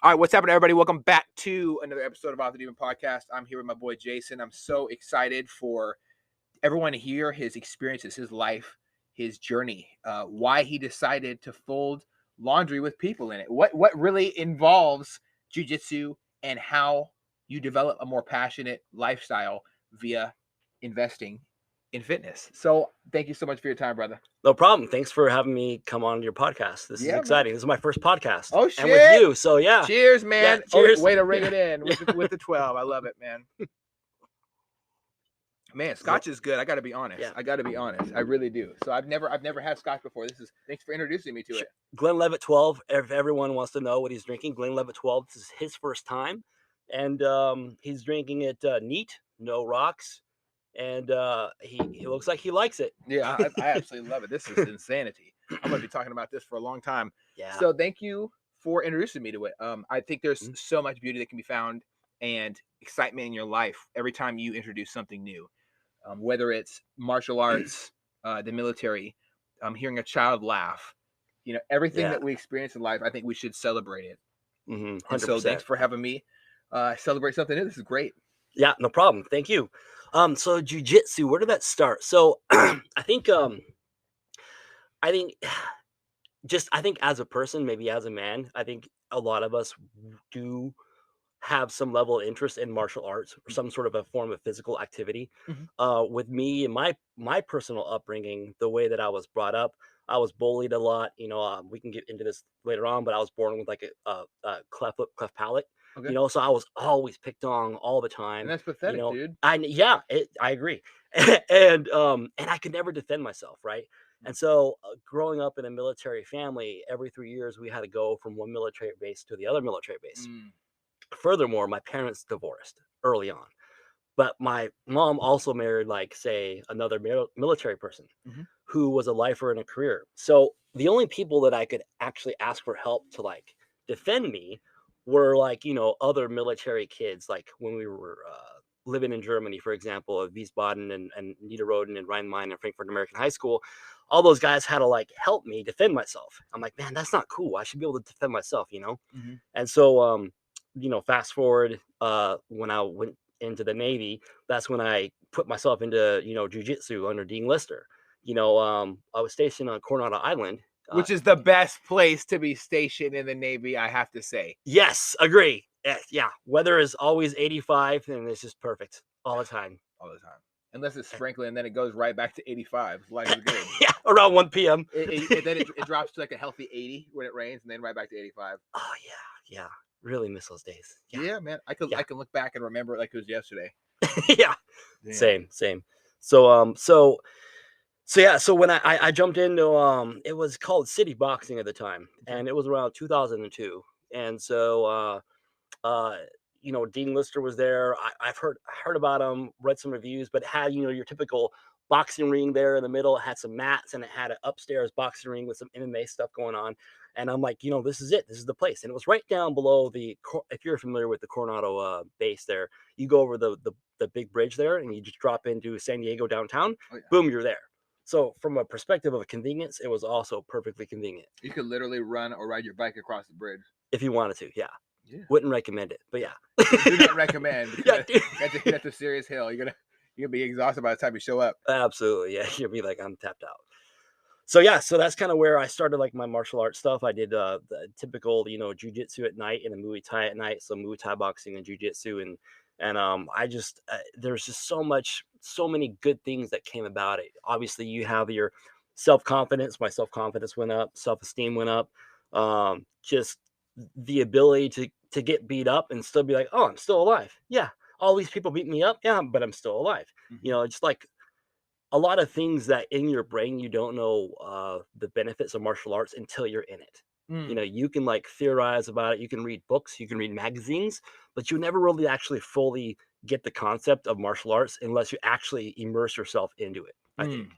All right, what's happening, everybody? Welcome back to another episode of Off the Demon Podcast. I'm here with my boy Jason. I'm so excited for everyone to hear his experiences, his life, his journey, why he decided to fold laundry with people in it. What really involves jiu-jitsu and how you develop a more passionate lifestyle via investing in fitness. So thank you so much for your time, brother. No problem. Thanks for having me come on your podcast. This is Yeah, man. exciting. This is my first podcast. Oh, And shit. with you. So yeah. Cheers, man. Yeah, cheers. Way to ring it in with the 12. I love it, man. Man, scotch is good. I got to be honest. Yeah. I got to be honest. I really do. So I've never had scotch before. Thanks for introducing me to it. Glenlivet 12. If everyone wants to know what he's drinking, Glenlivet 12. This is his first time, and he's drinking it neat, no rocks, and he looks like he likes it. Yeah, I absolutely love it. This is insanity. I'm gonna be talking about this for a long time. Yeah. So thank you for introducing me to it. I think there's so much beauty that can be found and excitement in your life every time you introduce something new. Whether it's martial arts, the military, hearing a child laugh, everything that we experience in life, I think we should celebrate it. And so thanks for having me celebrate something new. This is great. Yeah, no problem. Thank you. So jiu-jitsu, where did that start? So I think as a person, maybe as a man, I think a lot of us do have some level of interest in martial arts or some sort of a form of physical activity. With me and my personal upbringing, the way that I was brought up, I was bullied a lot. We can get into this later on, but I was born with like a cleft palate. Okay. So I was always picked on all the time. And that's pathetic, dude. I agree. and I could never defend myself, right? And so growing up in a military family, every 3 years we had to go from one military base to the other military base. Furthermore, my parents divorced early on, but my mom also married, like, say, another military person who was a lifer in a career. So the only people that I could actually ask for help to like defend me were like, other military kids. Like when we were living in Germany, for example, at Wiesbaden and Niederroden and Rhein-Main and Frankfurt American High School, all those guys had to like help me defend myself. I'm like, man, that's not cool. I should be able to defend myself, And so, fast forward, when I went into the Navy, that's when I put myself into, jiu-jitsu under Dean Lister. I was stationed on Coronado Island. Which is the best place to be stationed in the Navy, I have to say. Yes, agree. Yeah, weather is always 85, and it's just perfect all the time. All the time. Unless it's sprinkling, and then it goes right back to 85. Life is good. Yeah, around 1 p.m. Then it drops to like a healthy 80 when it rains, and then right back to 85. Oh, yeah. Really miss those days. Yeah, man. I can look back and remember it like it was yesterday. Yeah. Same. So when I jumped into it was called City Boxing at the time, and it was around 2002. And so Dean Lister was there. I've heard about him, read some reviews, but it had your typical boxing ring there in the middle. It had some mats, and it had an upstairs boxing ring with some MMA stuff going on. And I'm like, this is it. This is the place. And it was right down below if you're familiar with the Coronado base there, you go over the big bridge there, and you just drop into San Diego downtown. Oh, yeah. Boom, you're there. So from a perspective of a convenience, it was also perfectly convenient. You could literally run or ride your bike across the bridge. If you wanted to, yeah. Wouldn't recommend it, but yeah. Do not recommend. Yeah, that's a serious hill. You're gonna be exhausted by the time you show up. Absolutely, yeah. You'll be like, I'm tapped out. So yeah, so that's kind of where I started like my martial arts stuff. I did the typical, jiu-jitsu at night and the Muay Thai at night. So Muay Thai boxing and jiu-jitsu, and I just there's just so many good things that came about it. Obviously, you have your self-confidence. My self-confidence went up, self-esteem went up. Just the ability to get beat up and still be like, oh, I'm still alive. Yeah, all these people beat me up. Yeah, but I'm still alive. It's like a lot of things that in your brain you don't know the benefits of martial arts until you're in it. You can like theorize about it. You can read books, you can read magazines, but you never really actually fully get the concept of martial arts unless you actually immerse yourself into it, I think.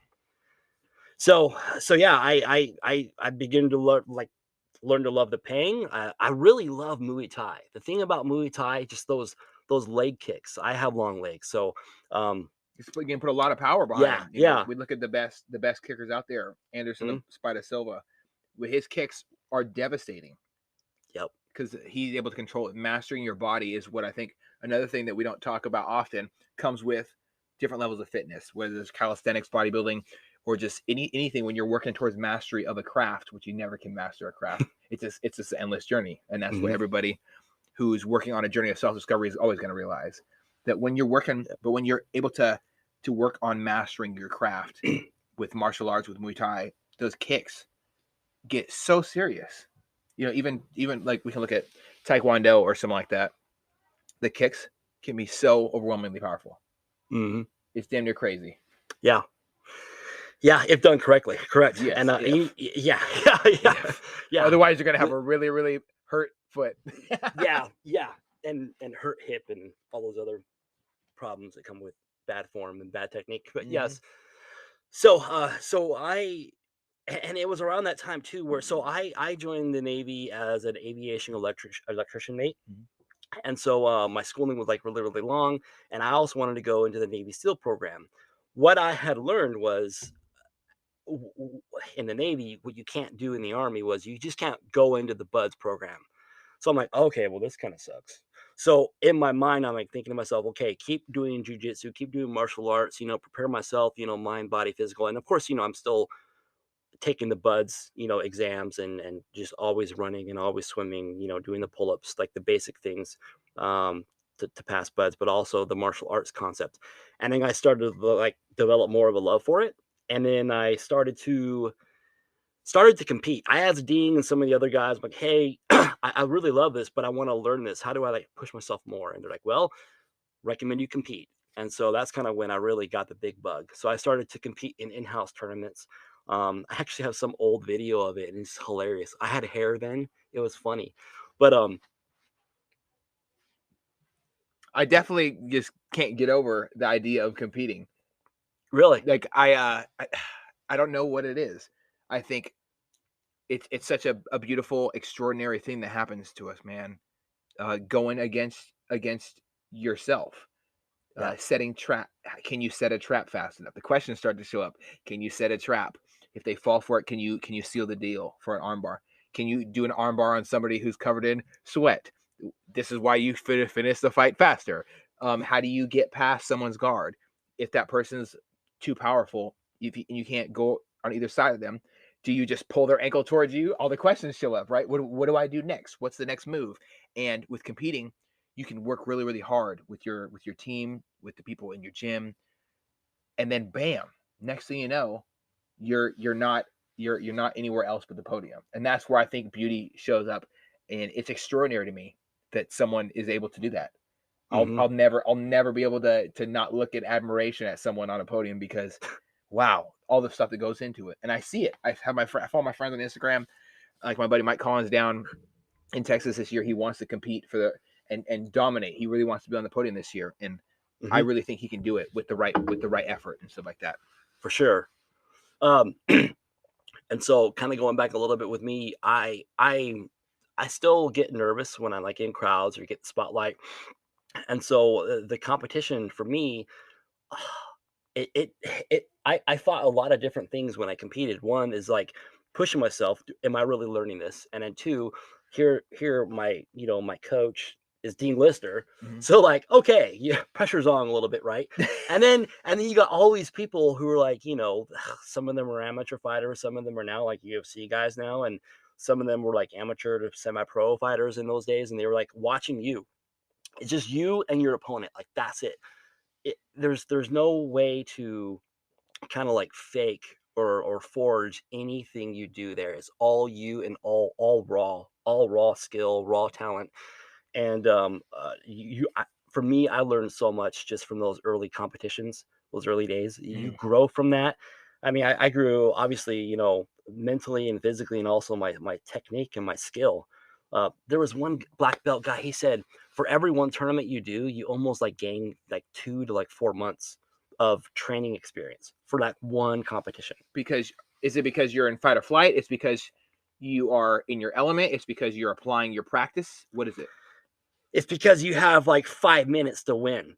So yeah, I begin to learn to love the pain. I really love Muay Thai. The thing about Muay Thai, just those leg kicks. I have long legs, so you can put a lot of power behind. Yeah. We look at the best kickers out there. Anderson of Spider Silva, with his kicks are devastating. Yep. because he's able to control it. Mastering your body is what I think another thing that we don't talk about often comes with different levels of fitness, whether it's calisthenics, bodybuilding, or just anything. When you're working towards mastery of a craft, which you never can master a craft, it's this endless journey, and that's what everybody who's working on a journey of self-discovery is always going to realize, that when you're working, but when you're able to work on mastering your craft with martial arts, with Muay Thai, those kicks get so serious. You know, even like we can look at Taekwondo or something like that. The kicks can be so overwhelmingly powerful. It's damn near crazy. Yeah. Yeah, if done correctly. Correct. Yes, And yeah. Otherwise, you're gonna have a really, really hurt foot. yeah. And hurt hip and all those other problems that come with bad form and bad technique. But yes. So and it was around that time too where I joined the Navy as an aviation electrician mate. And so my schooling was like really, really long. And I also wanted to go into the Navy SEAL program. What I had learned was in the Navy, what you can't do in the Army was you just can't go into the BUDS program. So I'm like, okay, well, this kind of sucks. So in my mind, I'm like thinking to myself, okay, keep doing jujitsu, keep doing martial arts, prepare myself, mind, body, physical. And of course, I'm still taking the BUDS, exams and just always running and always swimming, doing the pull-ups, like the basic things to pass BUDS, but also the martial arts concept. And then I started to like develop more of a love for it. And then I started to compete. I asked Dean and some of the other guys, like, hey, I really love this, but I want to learn this. How do I like push myself more? And they're like, well, recommend you compete. And so that's kind of when I really got the big bug. So I started to compete in in-house tournaments. I actually have some old video of it, and it's hilarious. I had hair then; it was funny, but I definitely just can't get over the idea of competing. really, Like I don't know what it is. I think it's such a beautiful, extraordinary thing that happens to us, man. Going against yourself. yeah, Setting trap. Can you set a trap fast enough? The questions start to show up. Can you set a trap? If they fall for it, can you seal the deal for an armbar? Can you do an armbar on somebody who's covered in sweat? This is why you finish the fight faster. How do you get past someone's guard? If that person's too powerful, if you can't go on either side of them, do you just pull their ankle towards you? All the questions show up, right? What do I do next? What's the next move? And with competing, you can work really, really hard with your team, with the people in your gym, and then bam, next thing you know, you're not anywhere else but the podium. And that's where I think beauty shows up. And it's extraordinary to me that someone is able to do that. I'll never be able to not look at admiration at someone on a podium, because wow, all the stuff that goes into it. And I see it. I follow my friends on Instagram. Like my buddy Mike Collins down in Texas this year. He wants to compete for the and dominate. He really wants to be on the podium this year. And I really think he can do it with the right effort and stuff like that. for sure. And so kind of going back a little bit with me, I still get nervous when I'm like in crowds or get the spotlight. And so the competition for me, I fought a lot of different things when I competed. One is like pushing myself. Am I really learning this? And then two, here my my coach is Dean Lister. So like, okay, yeah, pressure's on a little bit, right? and then you got all these people who are like, some of them are amateur fighters, some of them are now like UFC guys now, and some of them were like amateur to semi-pro fighters in those days, and they were like watching you. It's just you and your opponent, like that's it. There's no way to kind of like fake or forge anything you do there. It's all you and all raw skill, raw talent. And for me, I learned so much just from those early competitions, those early days. You grow from that. I mean, I grew obviously, mentally and physically, and also my technique and my skill. There was one black belt guy. He said, for every one tournament you do, you almost like gain like 2 to like 4 months of training experience for that one competition. Because is it because you're in fight or flight? It's because you are in your element. It's because you're applying your practice. What is it? It's because you have like 5 minutes to win.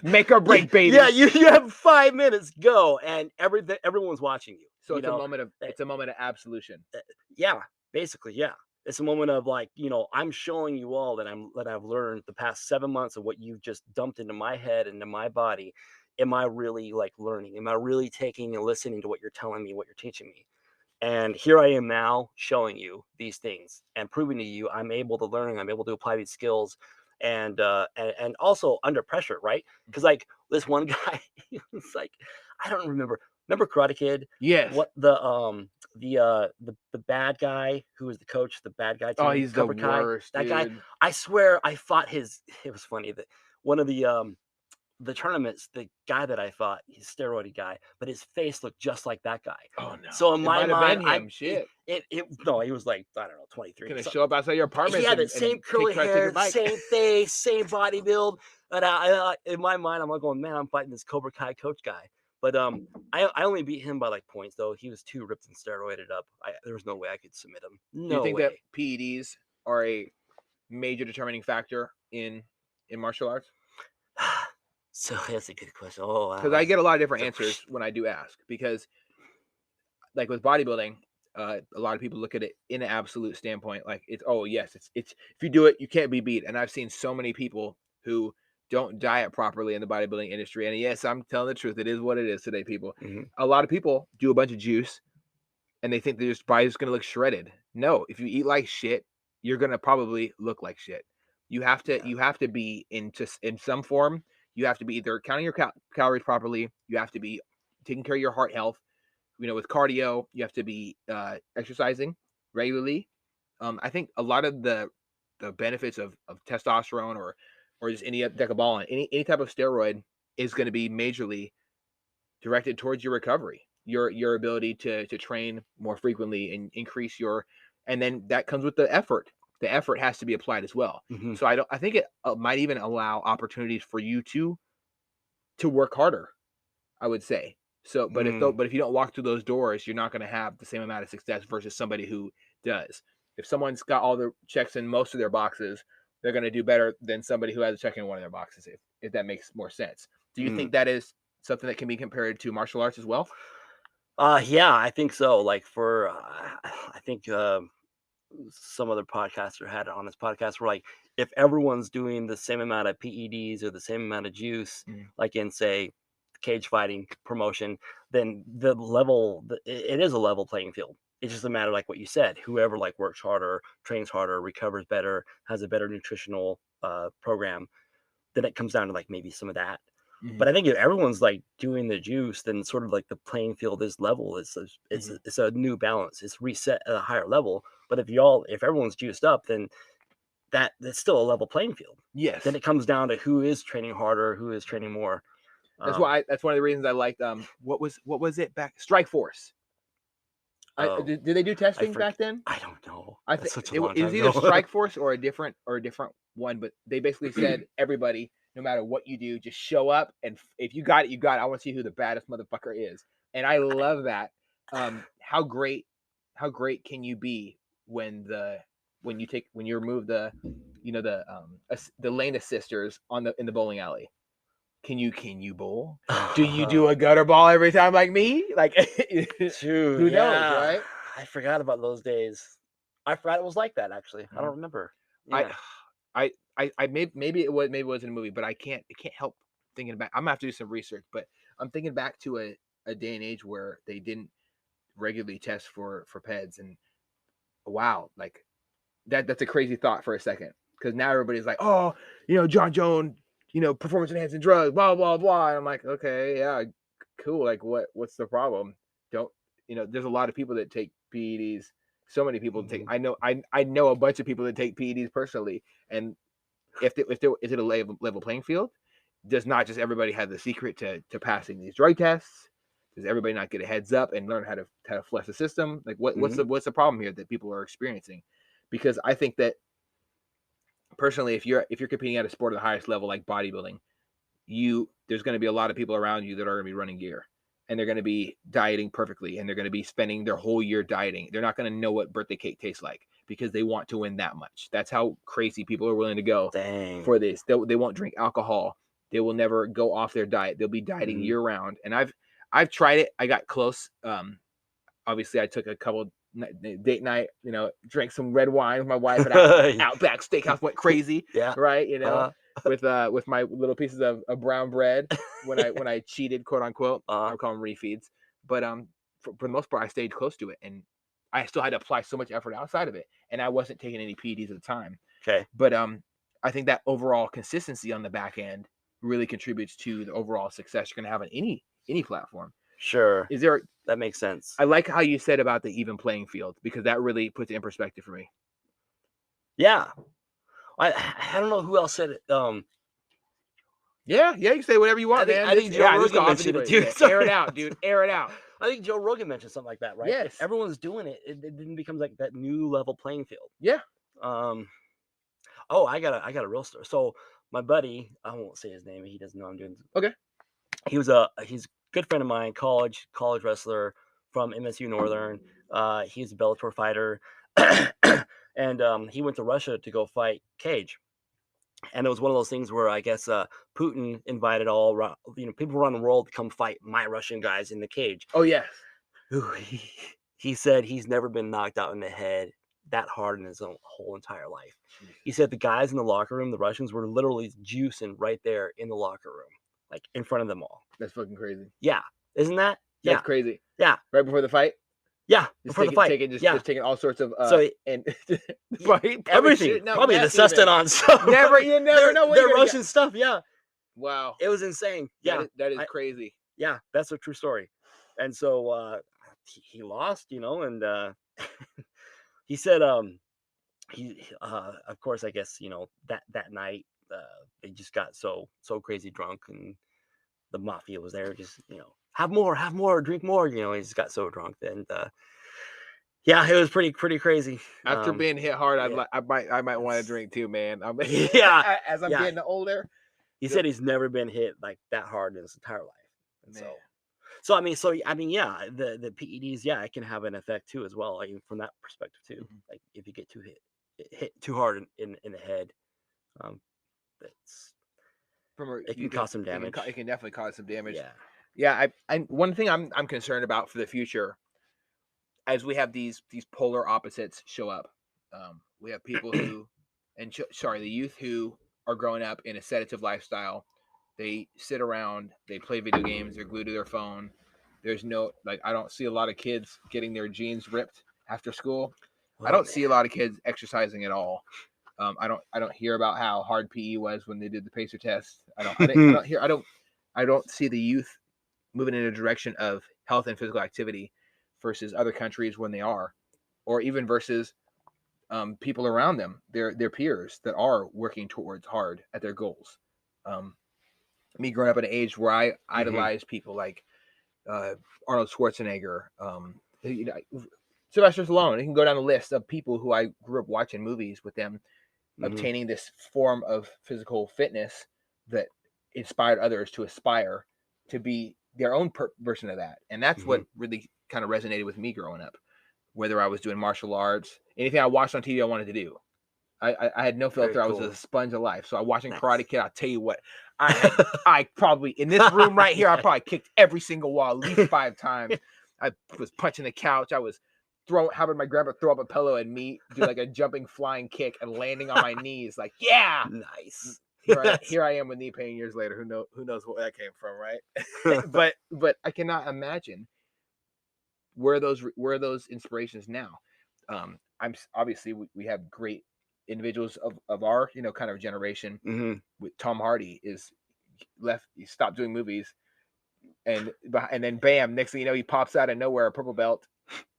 Make or break, baby. Yeah, you have 5 minutes, go, and everyone's watching you. So it's a moment of absolution. Yeah, basically, yeah. It's a moment of like, I'm showing you all that I've learned the past 7 months of what you've just dumped into my head, into my body. Am I really like learning? Am I really taking and listening to what you're telling me, what you're teaching me? And here I am now showing you these things and proving to you I'm able to learn, I'm able to apply these skills, and also under pressure, right? Because Mhm. like this one guy, he was like, I don't remember Karate Kid? Yes. What the bad guy who was the coach, the bad guy Oh, team, he's the Cobra Kai, worst, that guy. dude. I swear I fought his. It was funny that one of the tournaments, the guy that I fought, he's a steroidy guy, but his face looked just like that guy. Oh no, So in it my might have mind, been him. Shit, no, he was like, I don't know, 23. gonna So show up outside your he apartments had the and same curly try to take hair, your the bike. same face, same body build. And in my mind, I'm like going, man, I'm fighting this Cobra Kai coach guy. But I only beat him by like points though. He was too ripped and steroided up. There was no way I could submit him. Do you No think that way. PEDs are a major determining factor in martial arts? So that's a good question. Oh Because wow. I get a lot of different answers when I do ask. Because like with bodybuilding, a lot of people look at it in an absolute standpoint, like it's oh yes, it's if you do it, you can't be beat. And I've seen so many people who don't diet properly in the bodybuilding industry. And yes, I'm telling the truth. It is what it is today, people. Mhm. A lot of people do a bunch of juice and they think their body's gonna look shredded. No, if you eat like shit, you're gonna probably look like shit. Yeah. You have to be in some form. You have to be either counting your calories properly. You have to be taking care of your heart health. With cardio, you have to be exercising regularly. I think a lot of the benefits of testosterone or just any decabolin, any type of steroid is going to be majorly directed towards your recovery, your ability to train more frequently and increase your, and then that comes with the effort. The effort has to be applied as well. Mhm. So I think it might even allow opportunities for you to work harder, I would say. So, Mm. but if you don't walk through those doors, you're not going to have the same amount of success versus somebody who does. If someone's got all the checks in most of their boxes, they're going to do better than somebody who has a check in one of their boxes. If that makes more sense. Do you Mm. think that is something that can be compared to martial arts as well? Yeah, I think so. Like for, I think some other podcaster had it on his podcast where like if everyone's doing the same amount of PEDs or the same amount of juice, Mm, like in say cage fighting promotion, then the level it is a level playing field. It's just a matter like what you said. Whoever like works harder, trains harder, recovers better, has a better nutritional program, then it comes down to like maybe some of that. mhm, But I think if everyone's like doing the juice, then sort of like the playing field is level. mhm. It's a new balance. It's reset at a higher level. But if everyone's juiced up, then that's still a level playing field. Then Yes, it comes down to who is training harder, who is training more. Um, that's one of the reasons I liked what was it back Strike Force. oh, Did they do I testing forget. back then? I don't know. I That's think such a it long was time either ago. Strike Force or a different one, but they basically said everybody, no matter what you do, just show up, and if you got it, you got it. I want to see who the baddest motherfucker is, and I love that. How great can you be when when you remove the lane assisters in the bowling alley? Can you bowl? Do you do a gutter ball every time like me? Like Shoot, who knows, yeah. right? I forgot about those days. I forgot it was like that actually. I don't Mhm. remember. I Yeah. I maybe it was in a movie, but I can't help thinking back. I'm gonna have to do some research, but I'm thinking back to a day and age where they didn't regularly test for PEDs, and wow, like that's a crazy thought for a second because now everybody's like, oh, John Jones, performance enhancing drugs, blah blah blah. And I'm like, okay, yeah, cool. Like what's the problem? Don't There's a lot of people that take PEDs. So many people take. Mhm. I know a bunch of people that take PEDs personally, and if there is it a level playing field? Does not just everybody have the secret to passing these drug tests? Does everybody not get a heads up and learn how to flush the system? Like Mhm. what's the problem here that people are experiencing? Because I think that personally, if you're competing at a sport at the highest level like bodybuilding, there's going to be a lot of people around you that are going to be running gear, and they're going to be dieting perfectly, and they're going to be spending their whole year dieting. They're not going to know what birthday cake tastes like because they want to win that much. That's how crazy people are willing to go Dang. for this. They won't drink alcohol. They will never go off their diet. They'll be dieting Mhm. year round. And I've tried it. I got close. Obviously I took a couple date night, drank some red wine with my wife at Outback Steakhouse, went crazy, Yeah. right? With my little pieces of brown bread when I cheated, quote unquote. I would call them refeeds, but for the most part, I stayed close to it, and I still had to apply so much effort outside of it, and I wasn't taking any PEDs at the time. Okay. But I think that overall consistency on the back end really contributes to the overall success you're going to have on any platform. Sure. Is there? That makes sense. I like how you said about the even playing field, because that really puts it in perspective for me. Yeah. I don't know who else said it. Yeah, you can say whatever you want, man. I think Joe Rogan mentioned it too. Air it out, dude. Air it out. I think Joe Rogan mentioned something like that, right? Yes. If everyone's doing it, it then becomes like that new level playing field. Yeah. Oh, I got a real story. So my buddy, I won't say his name. He doesn't know I'm doing. Okay. He's a good friend of mine, college wrestler from MSU Northern. He's a Bellator fighter, and he went to Russia to go fight Cage. And it was one of those things where I guess Putin invited all people around the world to come fight my Russian guys in the cage. Oh yes. He said he's never been knocked out in the head that hard in his whole entire life. He said the guys in the locker room, the Russians, were literally juicing right there in the locker room, like in front of them all. That's fucking crazy. Yeah, isn't that? Yeah, that's crazy. Yeah, right before the fight. Yeah, before the fight. Just taking all sorts of and everything. Probably the sustenance stuff. You never know what they're Russian stuff. Yeah. Wow. It was insane. Yeah, that is crazy. Yeah, that's a true story. And so he lost, and he said he of course, I guess, that night they just got so crazy drunk, and the mafia was there, just have more, drink more, he just got so drunk. And yeah, it was pretty crazy. After being hit hard, I might want to drink too, man. Yeah, as I'm getting older. He said he's never been hit like that hard in his entire life. And so I mean, yeah, the PEDs, yeah, it can have an effect too as well, like, from that perspective too. Mm-hmm. Like if you get hit too hard in the head, it can cause some damage. It can definitely cause some damage. Yeah. I one thing I'm concerned about for the future, as we have these polar opposites show up. We have people who, the youth who are growing up in a sedative lifestyle. They sit around, they play video games, they're glued to their phone. There's no, I don't see a lot of kids getting their jeans ripped after school. I don't see a lot of kids exercising at all. I don't hear about how hard PE was when they did the pacer test. I don't see the youth moving in a direction of health and physical activity versus other countries when they are, or even versus people around them, their peers that are working towards hard at their goals. Me growing up at an age where I idolized people like Arnold Schwarzenegger, Sylvester Stallone. You can go down the list of people who I grew up watching movies with them, obtaining this form of physical fitness that inspired others to aspire to be their own version of that. And that's what really kind of resonated with me growing up. Whether I was doing martial arts, anything I watched on TV, I wanted to do. I had no filter. I was a sponge of life. So I watching Karate Kid. I'll tell you what, I probably, in this room right here, I probably kicked every single wall at least 5 times. I was punching the couch. I was having my grandpa throw up a pillow and me do like a jumping flying kick and landing on my knees. Like, yeah, nice. Here I am with knee pain years later. Who knows where that came from, right? but I cannot imagine where those inspirations now. I'm obviously we have great individuals of our kind of generation. With Tom Hardy he stopped doing movies, and then bam, next thing you know, he pops out of nowhere, a purple belt,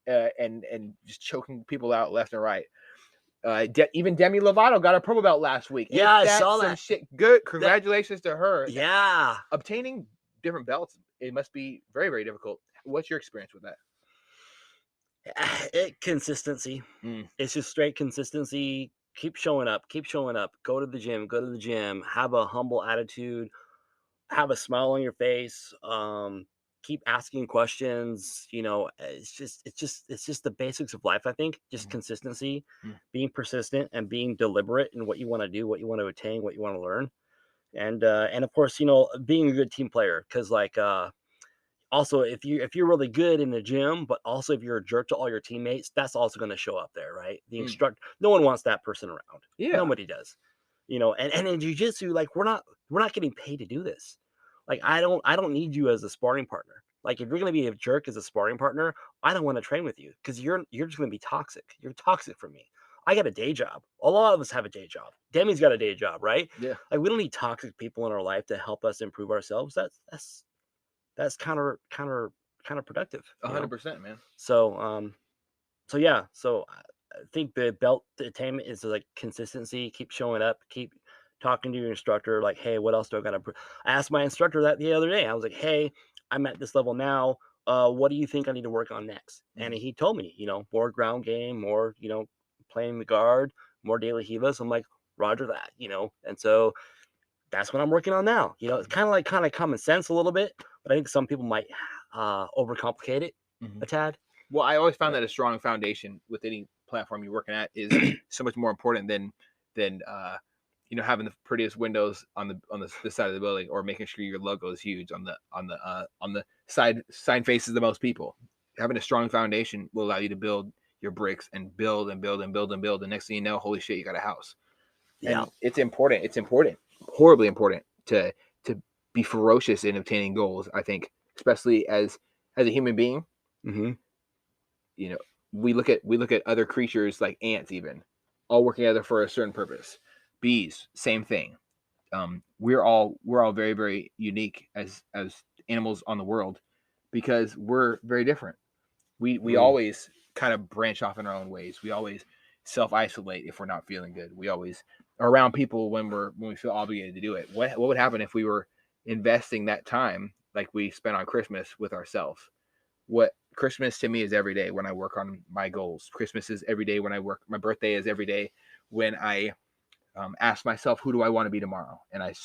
and just choking people out left and right. Even Demi Lovato got a purple belt last week. Yeah, I saw that. Shit. Good, congratulations to her. Yeah, obtaining different belts, it must be very, very difficult. What's your experience with that? Consistency. It's just straight consistency. Keep showing up. Go to the gym. Have a humble attitude. Have a smile on your face. Keep asking questions. It's just the basics of life, I think. Just consistency, being persistent, and being deliberate in what you want to do, what you want to attain, what you want to learn. And of course, being a good team player, because Also, if you're really good in the gym, but also if you're a jerk to all your teammates, that's also going to show up there, right? The Mm. instructor, no one wants that person around. Yeah. Nobody does. And in jujitsu, like we're not getting paid to do this. Like I don't need you as a sparring partner. Like if you're going to be a jerk as a sparring partner, I don't want to train with you because you're just going to be toxic. You're toxic for me. I got a day job. A lot of us have a day job. Demi's got a day job, right? Yeah. Like we don't need toxic people in our life to help us improve ourselves. That's counterproductive, A 100%, man. So yeah, so I think the belt attainment is like consistency, keep showing up, keep talking to your instructor, like, hey, what else do I got to I asked my instructor that the other day. I was like, hey, I'm at this level now. What do you think I need to work on next? And Mhm. he told me, more ground game, more, playing the guard, more daily helas. I'm like, Roger that, and so that's what I'm working on now. It's kind of common sense a little bit, but I think some people might overcomplicate it Mhm. a tad. Well, I always found But that a strong foundation with any platform you're working at is so much more important than having the prettiest windows on the side of the building, or making sure your logo is huge on the side faces of most people. Having a strong foundation will allow you to build your bricks and build and build and build and build. The next thing you know, holy shit, you got a house. yeah, And it's important. It's important, horribly important to be ferocious in obtaining goals. I think, especially as a human being, hmm you know, we look at other creatures like ants, even all working together for a certain purpose. Bees, same thing. We're all very, very unique as animals on the world, because we're very different. We mm, always kind of branch off in our own ways. We always self isolate if we're not feeling good. We always are around people when we feel obligated to do it. What would happen if we were investing that time like we spent on Christmas with ourselves? What Christmas to me is every day when I work on my goals. Christmas is every day when I work. My birthday is every day when I ask myself, who do I want to be tomorrow? And I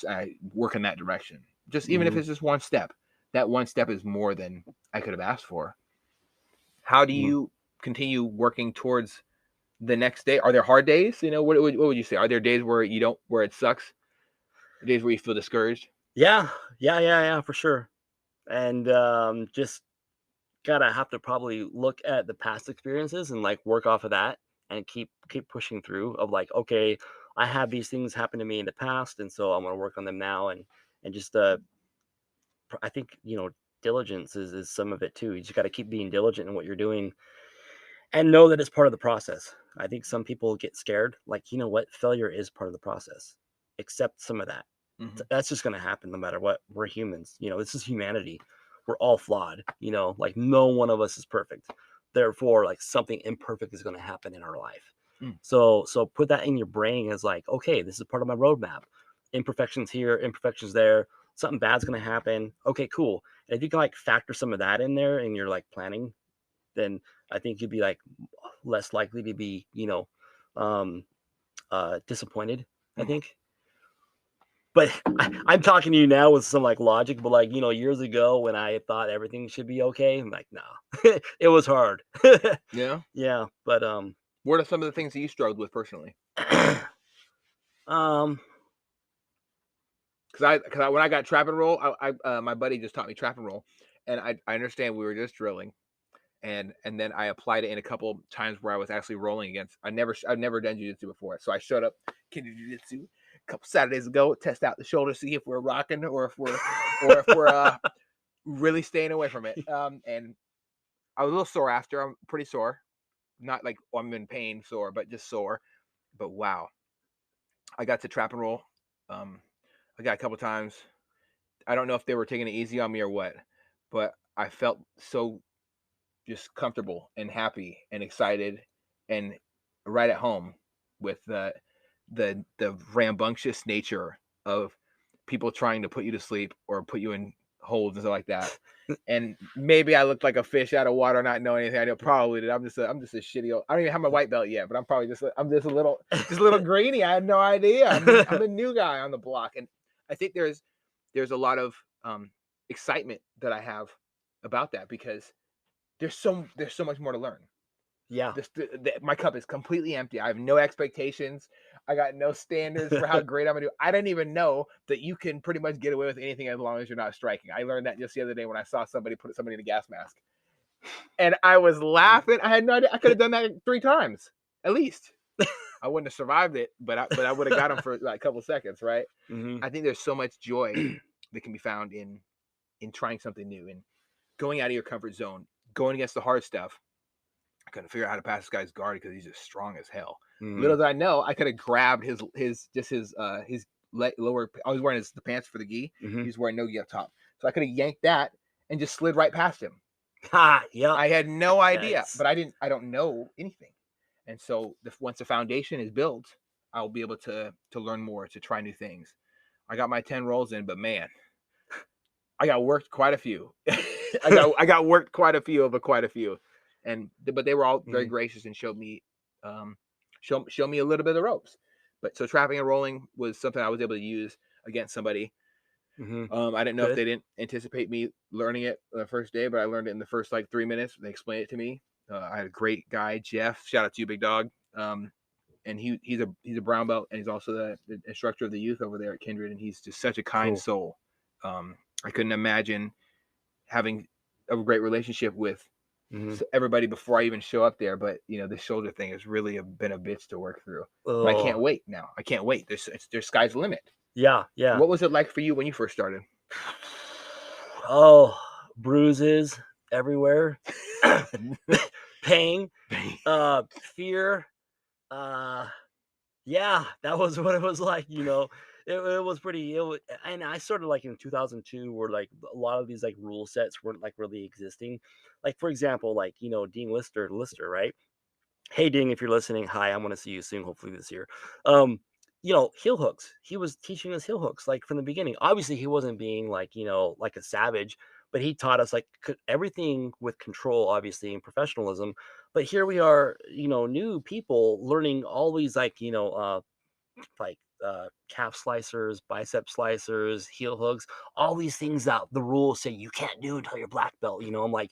work in that direction. Just even if hmm it's just one step, that one step is more than I could have asked for. How do mm. you continue working towards the next day? Are there hard days? What would you say? Are there days where you don't, where it sucks? Days where you feel discouraged? Yeah, yeah, for sure. And just gotta have to probably look at the past experiences and like work off of that and keep pushing through of like, okay, I have these things happen to me in the past, and so I'm gonna work on them now, and just I think diligence is some of it too. You just got to keep being diligent in what you're doing and know that it's part of the process. I think some people get scared, like, you know what, failure is part of the process. Accept some of that. Hmm. That's just going to happen no matter what. We're humans. This is humanity. We're all flawed. Like no one of us is perfect. Therefore, like something imperfect is going to happen in our life. Mm. So put that in your brain as like, okay, this is part of my roadmap. Imperfections here, imperfections there. Something bad's going to happen. Okay, cool. And if you can like factor some of that in there and you're like planning, then I think you'd be like less likely to be, um, disappointed. I Mm. think. But I'm talking to you now with some like logic, but like years ago when I thought everything should be okay, I'm like, nah, it was hard. Yeah. Yeah, but What are some of the things that you struggled with personally? um, Because when I got trap and roll, my buddy just taught me trap and roll, and I understand we were just drilling, and then I applied it in a couple times where I was actually rolling against. I've never done jiu-jitsu before, so I showed up can do jiu-jitsu a couple Saturdays ago, test out the shoulder, see if we're rocking or if we're really staying away from it. And I was a little sore after. I'm pretty sore, not like I'm in pain sore, but just sore. But wow, I got to trap and roll. Um, I got a couple times. I don't know if they were taking it easy on me or what, but I felt so just comfortable and happy and excited and right at home with the rambunctious nature of people trying to put you to sleep or put you in holds and stuff like that. And maybe I looked like a fish out of water, not knowing anything. I know probably did. I'm just a shitty old. I don't even have my white belt yet, but I'm just a little grainy. I had no idea. I'm the new guy on the block, and I think there's a lot of excitement that I have about that, because there's so much more to learn. yeah, My cup is completely empty. I have no expectations. I got no standards for how great I'm gonna do. I didn't even know that you can pretty much get away with anything as long as you're not striking. I learned that just the other day when I saw somebody put somebody in a gas mask. And I was laughing. I had no idea. I could have done that 3 times, at least. I wouldn't have survived it, but I would have got him for like a couple seconds, right? Mhm. I think there's so much joy that can be found in trying something new and going out of your comfort zone, going against the hard stuff. I couldn't figure out how to pass this guy's guard because he's just strong as hell. Mhm. Little did I know, I could have grabbed his lower. I was wearing the pants for the gi. Mhm. He was wearing no gi up top, so I could have yanked that and just slid right past him. Ha! Yep. I had no idea, That's but I don't know anything, and so once the foundation is built, I'll be able to learn more, to try new things. I got my 10 rolls in, but man, I got worked quite a few. I got worked quite a few over quite a few, but they were all very Mhm. gracious and showed me show me a little bit of the ropes. But so trapping and rolling was something I was able to use against somebody. Mhm. I didn't know if Good. they didn't anticipate me learning it the first day, but I learned it in the first like 3 minutes. They explained it to me. I had a great guy, Jeff. Shout out to you, big dog. And he's a brown belt, and he's also the instructor of the youth over there at Kindred, and he's just such a kind Cool. soul. I couldn't imagine having a great relationship with Mhm. everybody before I even show up there. But the shoulder thing has really been a bitch to work through. But I can't Oh. wait now. I can't wait. There's sky's the limit. Yeah, yeah. What was it like for you when you first started? Oh, bruises everywhere. Pain, fear. Uh, yeah, that was what it was like. It was pretty and I started like in 2002 where like a lot of these like rule sets weren't like really existing. Like for example, like, Dean Lister, right? Hey Ding, if you're listening, hi, I'm gonna see you soon, hopefully this year. Um, heel hooks. He was teaching us heel hooks like from the beginning. Obviously, he wasn't being like, like a savage, but he taught us like everything with control, obviously, and professionalism. But here we are, new people learning all these like calf slicers, bicep slicers, heel hooks, all these things that the rules say you can't do until you're black belt. I'm like,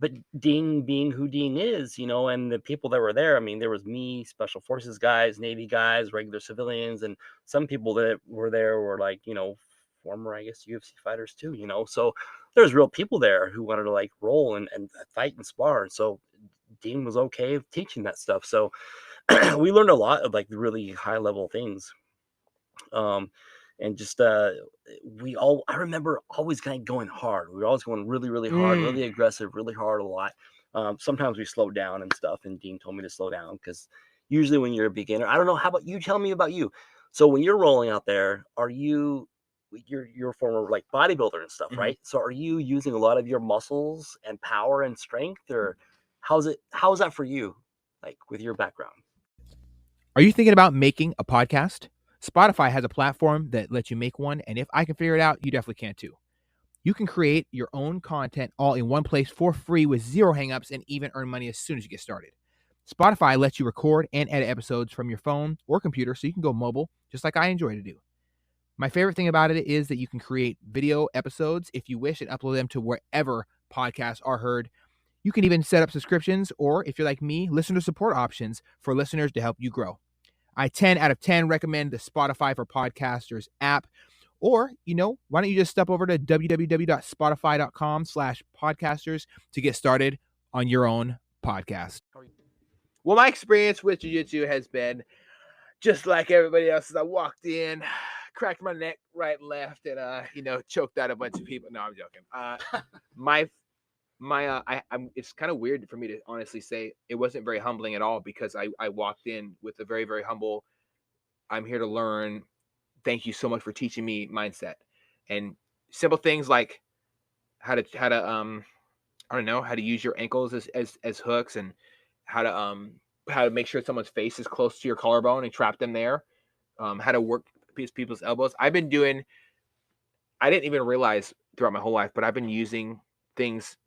but Dean being who Dean is, and the people that were there, I mean, there was me, special forces guys, Navy guys, regular civilians, and some people that were there were like, former, I guess, UFC fighters too. So there's real people there who wanted to like roll and fight and spar. So Dean was okay with teaching that stuff. So we learned a lot of like really high level things. Um, and just I remember always kind of going hard. We were always going really, really hard, Mm. really aggressive, really hard a lot. Sometimes we slowed down and stuff, and Dean told me to slow down because usually when you're a beginner, I don't know. How about you? Tell me about you. So when you're rolling out there, you're a former like bodybuilder and stuff, Mhm. right? So are you using a lot of your muscles and power and strength, or how's that for you, like with your background? Are you thinking about making a podcast? Spotify has a platform that lets you make one, and if I can figure it out, you definitely can too. You can create your own content all in one place for free with zero hangups and even earn money as soon as you get started. Spotify lets you record and edit episodes from your phone or computer so you can go mobile, just like I enjoy to do. My favorite thing about it is that you can create video episodes if you wish and upload them to wherever podcasts are heard. You can even set up subscriptions or, if you're like me, listener support options for listeners to help you grow. I 10 out of 10 recommend the Spotify for Podcasters app. Or, why don't you just step over to www.spotify.com/podcasters to get started on your own podcast. Well, my experience with Jiu-Jitsu has been just like everybody else's. I walked in, cracked my neck right and left, and choked out a bunch of people. No, I'm joking. My I'm it's kind of weird for me to honestly say it wasn't very humbling at all, because I walked in with a very, very humble, I'm here to learn, thank you so much for teaching me mindset. And simple things like how to I don't know, how to use your ankles as hooks, and how to make sure someone's face is close to your collarbone and trap them there. How to work people's elbows. I didn't even realize throughout my whole life, but I've been using things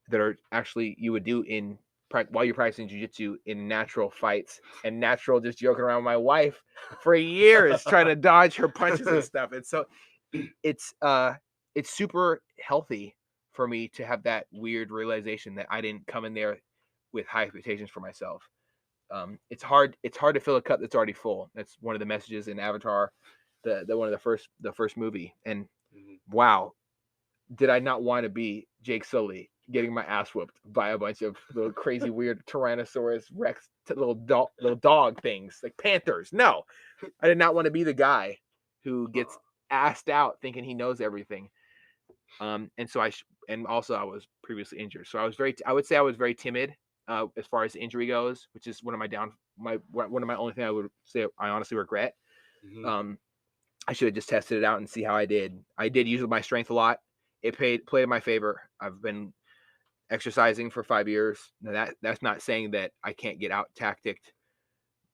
that are actually you would do while you're practicing jiu-jitsu in natural fights, and natural just joking around with my wife for years trying to dodge her punches and stuff. And so it's it's super healthy for me to have that weird realization that I didn't come in there with high expectations for myself. It's hard to fill a cup that's already full. That's one of the messages in Avatar, the one of the first movie. And Mhm. wow, did I not want to be Jake Sully getting my ass whooped by a bunch of little crazy weird Tyrannosaurus Rex little dog things like panthers? No, I did not want to be the guy who gets assed out thinking he knows everything. And so and also I was previously injured, so I would say I was very timid as far as injury goes, which is one of my only thing I would say I honestly regret. Mhm. Um, I should have just tested it out and see how I did. I did use my strength a lot. It played in my favor. I've been exercising for 5 years. Now that's not saying that I can't get out tacticked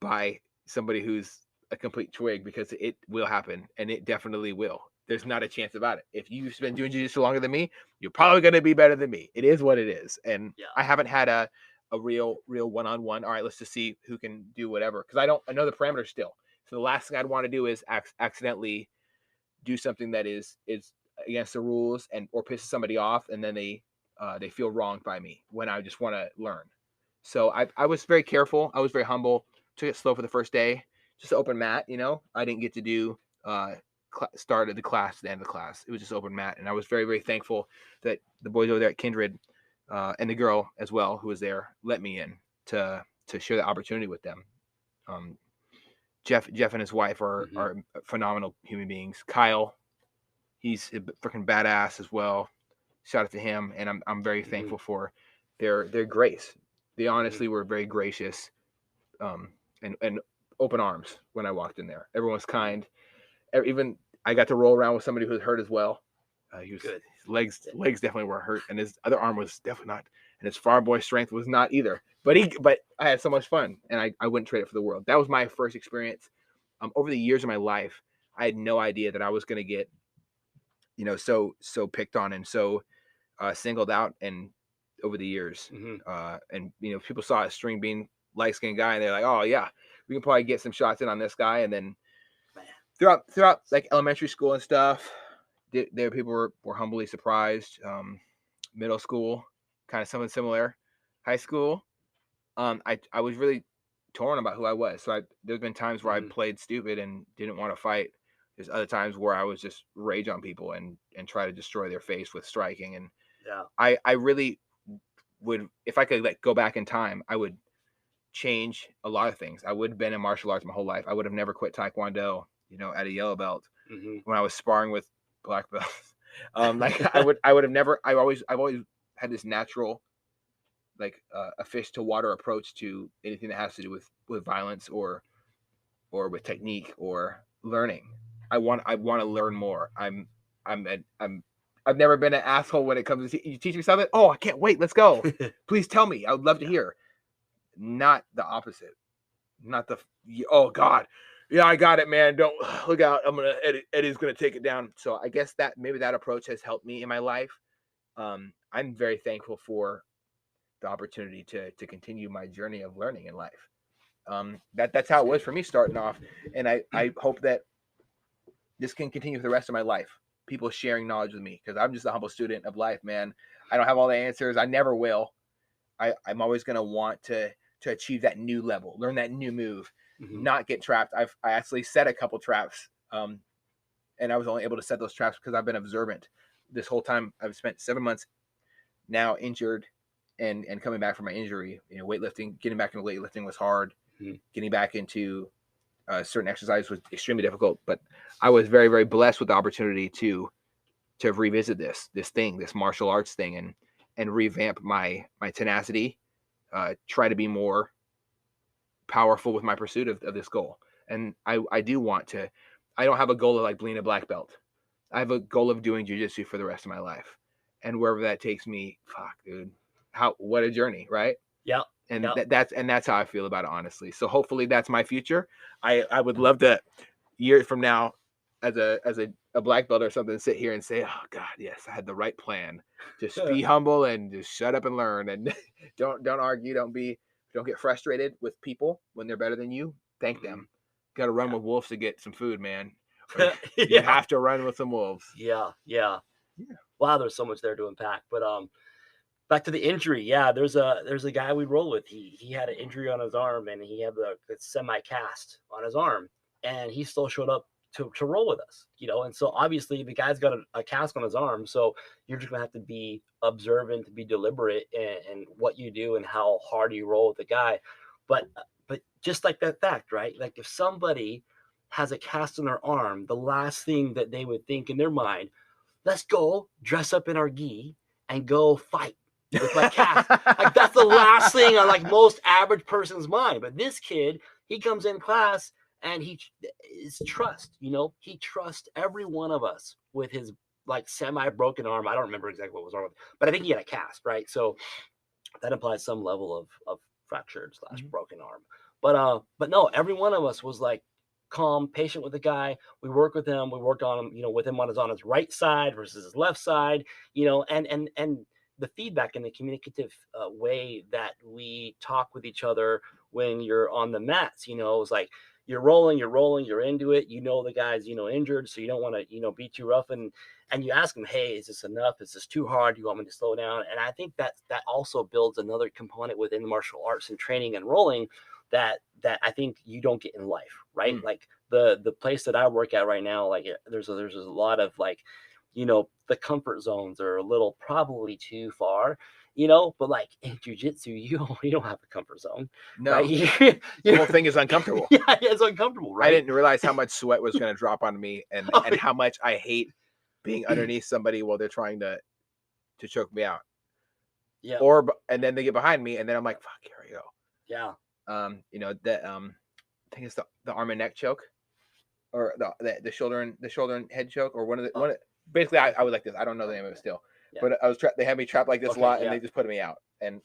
by somebody who's a complete twig, because it will happen, and it definitely will. There's not a chance about it. If you've been doing jiu-jitsu longer than me, you're probably going to be better than me. It is what it is. And Yeah. I haven't had a real one-on-one. All right, let's just see who can do whatever. Because I know the parameters still. So the last thing I'd want to do is accidentally do something that is against the rules and or pisses somebody off, and then they feel wronged by me when I just want to learn. So I was very careful. I was very humble. Took it slow for the first day, just open mat. I didn't get to do start of the class, the end of the class. It was just open mat, and I was very very thankful that the boys over there at Kindred and the girl as well who was there let me in to share the opportunity with them. Um, Jeff and his wife Mhm. are phenomenal human beings. Kyle, he's a freaking badass as well. Shout out to him, and I'm very Mhm. thankful for their grace. They Mhm. honestly were very gracious, and open arms when I walked in there. Everyone was Mhm. kind. Even I got to roll around with somebody who was hurt as well. Good. His legs Yeah. definitely were hurt, and his other arm was definitely not, and his farm boy strength was not either. But I had so much fun, and I wouldn't trade it for the world. That was my first experience. Over the years of my life, I had no idea that I was going to get so picked on and so singled out, and over the years, Mhm. and people saw a string being light skinned guy, and they're like, oh yeah, we can probably get some shots in on this guy. And then Man. throughout like elementary school and stuff, there people were humbly surprised. Middle school, kind of something similar. High school, I was really torn about who I was. So there's been times where I Mhm. played stupid and didn't want to fight. There's other times where I was just rage on people and try to destroy their face with striking. And Yeah. I really would, if I could like go back in time, I would change a lot of things. I would have been in martial arts my whole life. I would have never quit Taekwondo, at a yellow belt Mhm. when I was sparring with black belts. Like I would have never. I've always had this natural, like a fish to water approach to anything that has to do with violence or with technique or learning. I want to learn more. I've never been an asshole when it comes to you teach me something. Oh, I can't wait. Let's go. Please tell me. I would love to Yeah. hear. Not the opposite. Not the oh God. Yeah, I got it, man. Don't look out. Eddie's gonna take it down. So I guess that maybe that approach has helped me in my life. I'm very thankful for the opportunity to continue my journey of learning in life. That's how That's it was good. for me starting off, and I hope that this can continue for the rest of my life. People sharing knowledge with me, because I'm just a humble student of life, man. I don't have all the answers. I never will. I'm always gonna want to achieve that new level, learn that new move, Mhm. not get trapped. I actually set a couple traps, and I was only able to set those traps because I've been observant this whole time. I've spent 7 months now injured and coming back from my injury. Weightlifting, getting back into weightlifting was hard. Mhm. Getting back into certain exercise was extremely difficult. But I was very, very blessed with the opportunity to revisit this martial arts thing, and revamp my tenacity. Try to be more powerful with my pursuit of this goal. And I do want to. I don't have a goal of like being a black belt. I have a goal of doing jujitsu for the rest of my life, and wherever that takes me, fuck, dude, what a journey, right? Yep. And Yep. that's how I feel about it, honestly. So hopefully that's my future. I would love to years from now, as a black belt or something, sit here and say, oh God, yes, I had the right plan. Just be humble and just shut up and learn, and don't argue, don't get frustrated with people when they're better than you. Thank Mhm. them. Got to run Yeah. with wolves to get some food, man. Or you Yeah. have to run with some wolves. Yeah. Yeah. Yeah. Wow, there's so much there to unpack. But Back to the injury. Yeah, there's a guy we roll with. He had an injury on his arm, and he had the semi cast on his arm, and he still showed up to roll with us. And so obviously the guy's got a cast on his arm, so you're just gonna have to be observant, to be deliberate in what you do and how hard you roll with the guy. But just like that fact, right? Like if somebody has a cast on their arm, the last thing that they would think in their mind, let's go dress up in our gi and go fight with my cast. Like that's the last thing on like most average person's mind. But this kid, he comes in class and he is trust. He trusts every one of us with his like semi-broken arm. I don't remember exactly what was wrong with it, but I think he had a cast, right? So that implies some level of fractured slash broken arm. But no, every one of us was like calm, patient with the guy. We worked with him. We worked on him, with him on his right side versus his left side, and the feedback and the communicative way that we talk with each other when you're on the mats, is like you're rolling, you're into it. The guy's, injured, so you don't want to, be too rough. And you ask him, hey, is this enough? Is this too hard? Do you want me to slow down? And I think that also builds another component within martial arts and training and rolling that I think you don't get in life, right? Like the place that I work at right now, like there's a lot of like, the comfort zones are a little probably too far, but like in jiu-jitsu, you don't have a comfort zone, No. right? The whole thing is uncomfortable. Yeah, it's uncomfortable, right? I didn't realize how much sweat was going to drop on me and how much I hate being underneath somebody while they're trying to choke me out. Yeah. And then they get behind me and then I'm like, fuck, here we go. Yeah. I think it's the arm and neck choke, or the shoulder and head choke, or one of the basically I was like this. I don't know the name of it still, but I was they had me trapped like this a lot, and they just put me out. And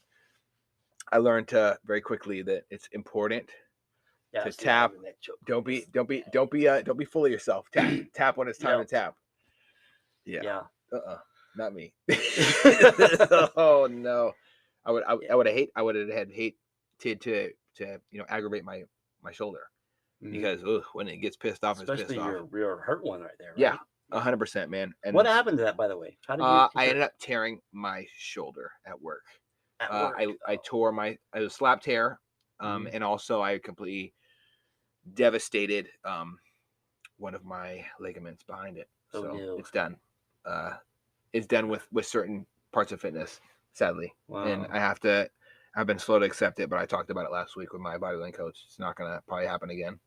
I learned very quickly that it's important to tap. Don't be full of yourself. Tap when it's time to tap. Yeah. Not me. Oh no. I would have hated to aggravate my shoulder, because when it gets pissed off, especially it's pissed off. your hurt one right there, right? Yeah, 100%, man. And what happened to that, by the way? How did you I ended up tearing my shoulder at work. I tore it was a slap tear, and also I completely devastated one of my ligaments behind it. So it's done. It's done with certain parts of fitness, sadly. Wow. And I've been slow to accept it, but I talked about it last week with my bodybuilding coach. It's not going to probably happen again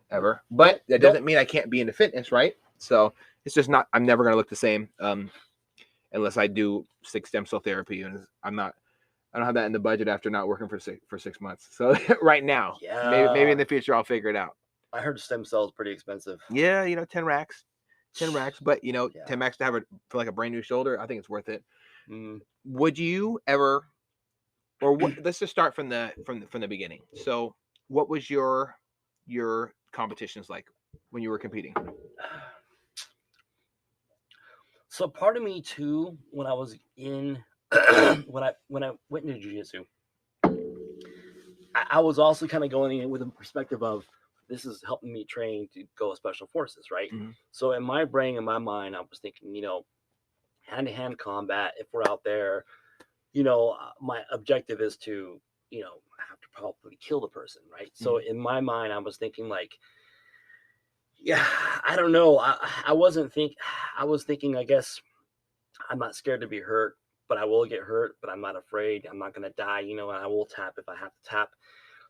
ever, but that doesn't mean I can't be into fitness, right? So it's just not, I'm never going to look the same unless I do 6 stem cell therapy. And I don't have that in the budget after not working for 6 months. So right now, maybe in the future, I'll figure it out. I heard stem cells pretty expensive. Yeah. 10 racks, but 10 racks to have for like a brand new shoulder. I think it's worth it. Would you ever, or let's just start from the beginning. So what was your competitions like when you were competing? So part of me too, when I was in when I went into jiu-jitsu, I was also kind of going in with a perspective of, this is helping me train to go with special forces, right? So in my brain, in my mind, I was thinking, hand-to-hand combat, if we're out there, my objective is to, have to probably kill the person, right? So in my mind, I was thinking like, yeah, I don't know. I was thinking, I guess I'm not scared to be hurt, but I will get hurt, but I'm not afraid. I'm not going to die, and I will tap if I have to tap.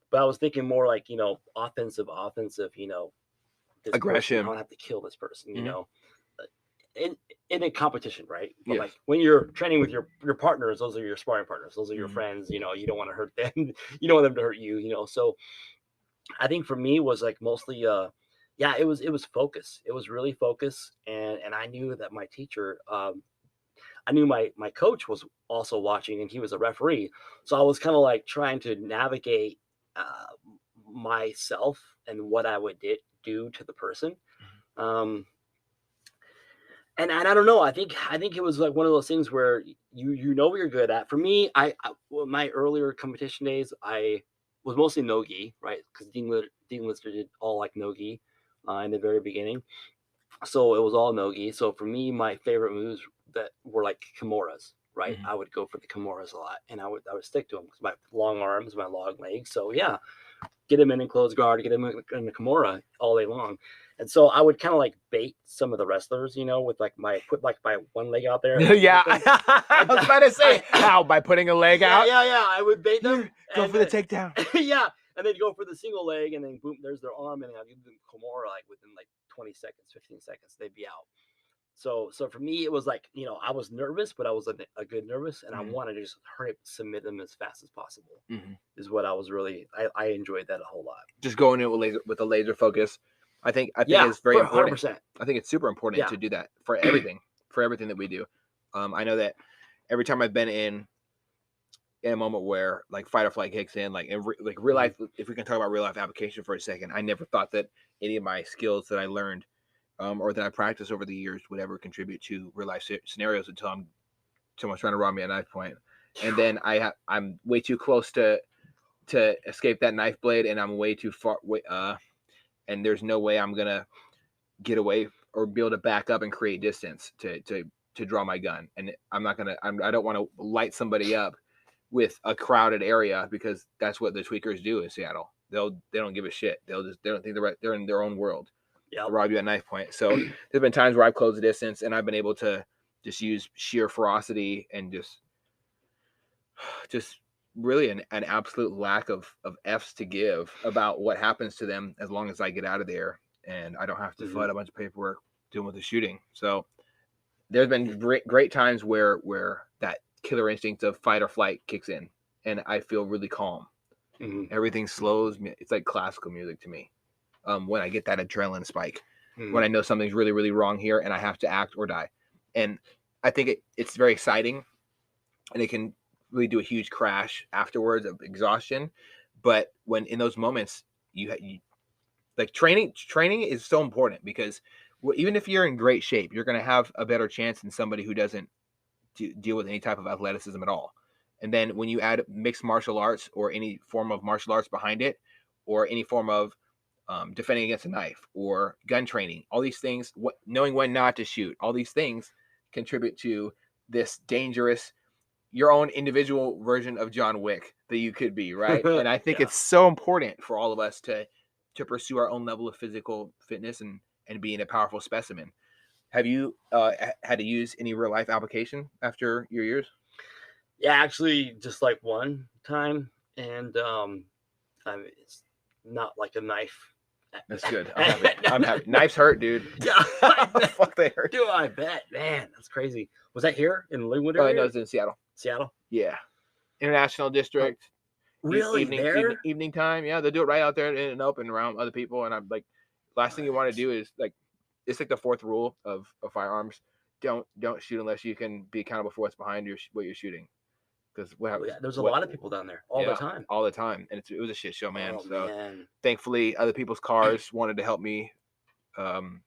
But I was thinking more like, offensive, this aggression. I don't have to kill this person, in a competition, right? But like when you're training with your partners, those are your sparring partners, those are your friends, you don't want to hurt them. You don't want them to hurt you, So I think for me was like mostly, it was focus. It was really focus. And I knew that my teacher, I knew my coach was also watching, and he was a referee. So I was kind of like trying to navigate myself and what I would do to the person. And I don't know. I think it was like one of those things where you know what you're good at. For me, my earlier competition days, I was mostly no-gi, right? Because Dean Lister did all like no-gi in the very beginning. So it was all no-gi. So for me, my favorite moves that were like kimuras, right? I would go for the Kimuras a lot, and I would stick to them because my long arms, my long legs. So yeah, get him in closed guard, get him in the Kimura all day long. And so I would kind of like bait some of the wrestlers, with like put like my one leg out there. Yeah, I was about to say how by putting a leg out. Yeah. I would bait them. Go for the takedown. Yeah, and then go for the single leg, and then boom, there's their arm, and I'll give them Kimura like within like 20 seconds, 15 seconds, they'd be out. So for me, it was like, I was nervous, but I was a good nervous, and I wanted to just hurry up and submit them as fast as possible. Is what I was really, I enjoyed that a whole lot. Just going in with a laser focus. I think it's very important. 100%. I think it's super important to do that for everything that we do. I know that every time I've been in a moment where like fight or flight kicks in, like real life, if we can talk about real life application for a second, I never thought that any of my skills that I learned or that I practiced over the years would ever contribute to real life scenarios until someone's trying to rob me at knife point. And then I'm way too close to escape that knife blade, and I'm way too far and there's no way I'm gonna get away or be able to back up and create distance to draw my gun. And I don't want to light somebody up with a crowded area, because that's what the tweakers do in Seattle. They don't give a shit. They don't think they're in their own world. Yeah, They'll rob you at knife point. So there's been times where I've closed the distance and I've been able to just use sheer ferocity and just really an absolute lack of F's to give about what happens to them as long as I get out of there and I don't have to fill out a bunch of paperwork dealing with the shooting. So there's been great times where that killer instinct of fight or flight kicks in, and I feel really calm. Everything slows. It's like classical music to me. When I get that adrenaline spike, when I know something's really, really wrong here and I have to act or die. And I think it's very exciting, and it can really do a huge crash afterwards of exhaustion. But when in those moments, you like training is so important, because even if you're in great shape, you're going to have a better chance than somebody who doesn't deal with any type of athleticism at all. And then when you add mixed martial arts or any form of martial arts behind it, or any form of defending against a knife or gun training, all these things, knowing when not to shoot, all these things contribute to this dangerous, your own individual version of John Wick that you could be, right? And I think it's so important for all of us to pursue our own level of physical fitness and being a powerful specimen. Have you had to use any real life application after your years? Yeah, actually, just like one time, and it's not like a knife. That's good. I'm happy. Knives hurt, dude. Yeah, fuck, they hurt. Dude, I bet, man, that's crazy. Was that here in Linwood area? No, it's in Seattle. Seattle. Yeah, International District. Really? Evening time. Yeah, they'll do it right out there in an open around other people. And I'm like, last thing you want to do is like, it's like the fourth rule of firearms: don't shoot unless you can be accountable for what's behind what you're shooting. Because there's a lot of people down there all the time, and it was a shit show, man. Oh, man. Thankfully, other people's cars wanted to help me. Love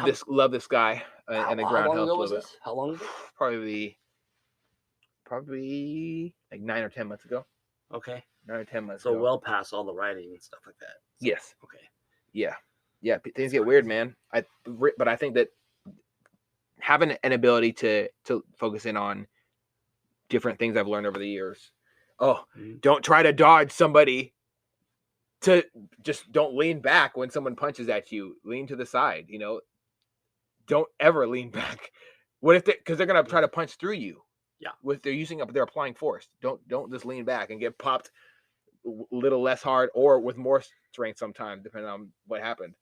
this guy and the ground helped a little bit. How long ago? Probably like 9 or 10 months ago. Okay. 9 or 10 months ago. So well past all the writing and stuff like that. Yes. Okay. Yeah. Things get weird, man. But I think that having an ability to focus in on different things I've learned over the years. Don't try to dodge somebody. Don't lean back when someone punches at you. Lean to the side. Don't ever lean back. What if because they're gonna try to punch through you? Yeah. They're applying force. Don't just lean back and get popped a little less hard or with more strength sometimes, depending on what happened.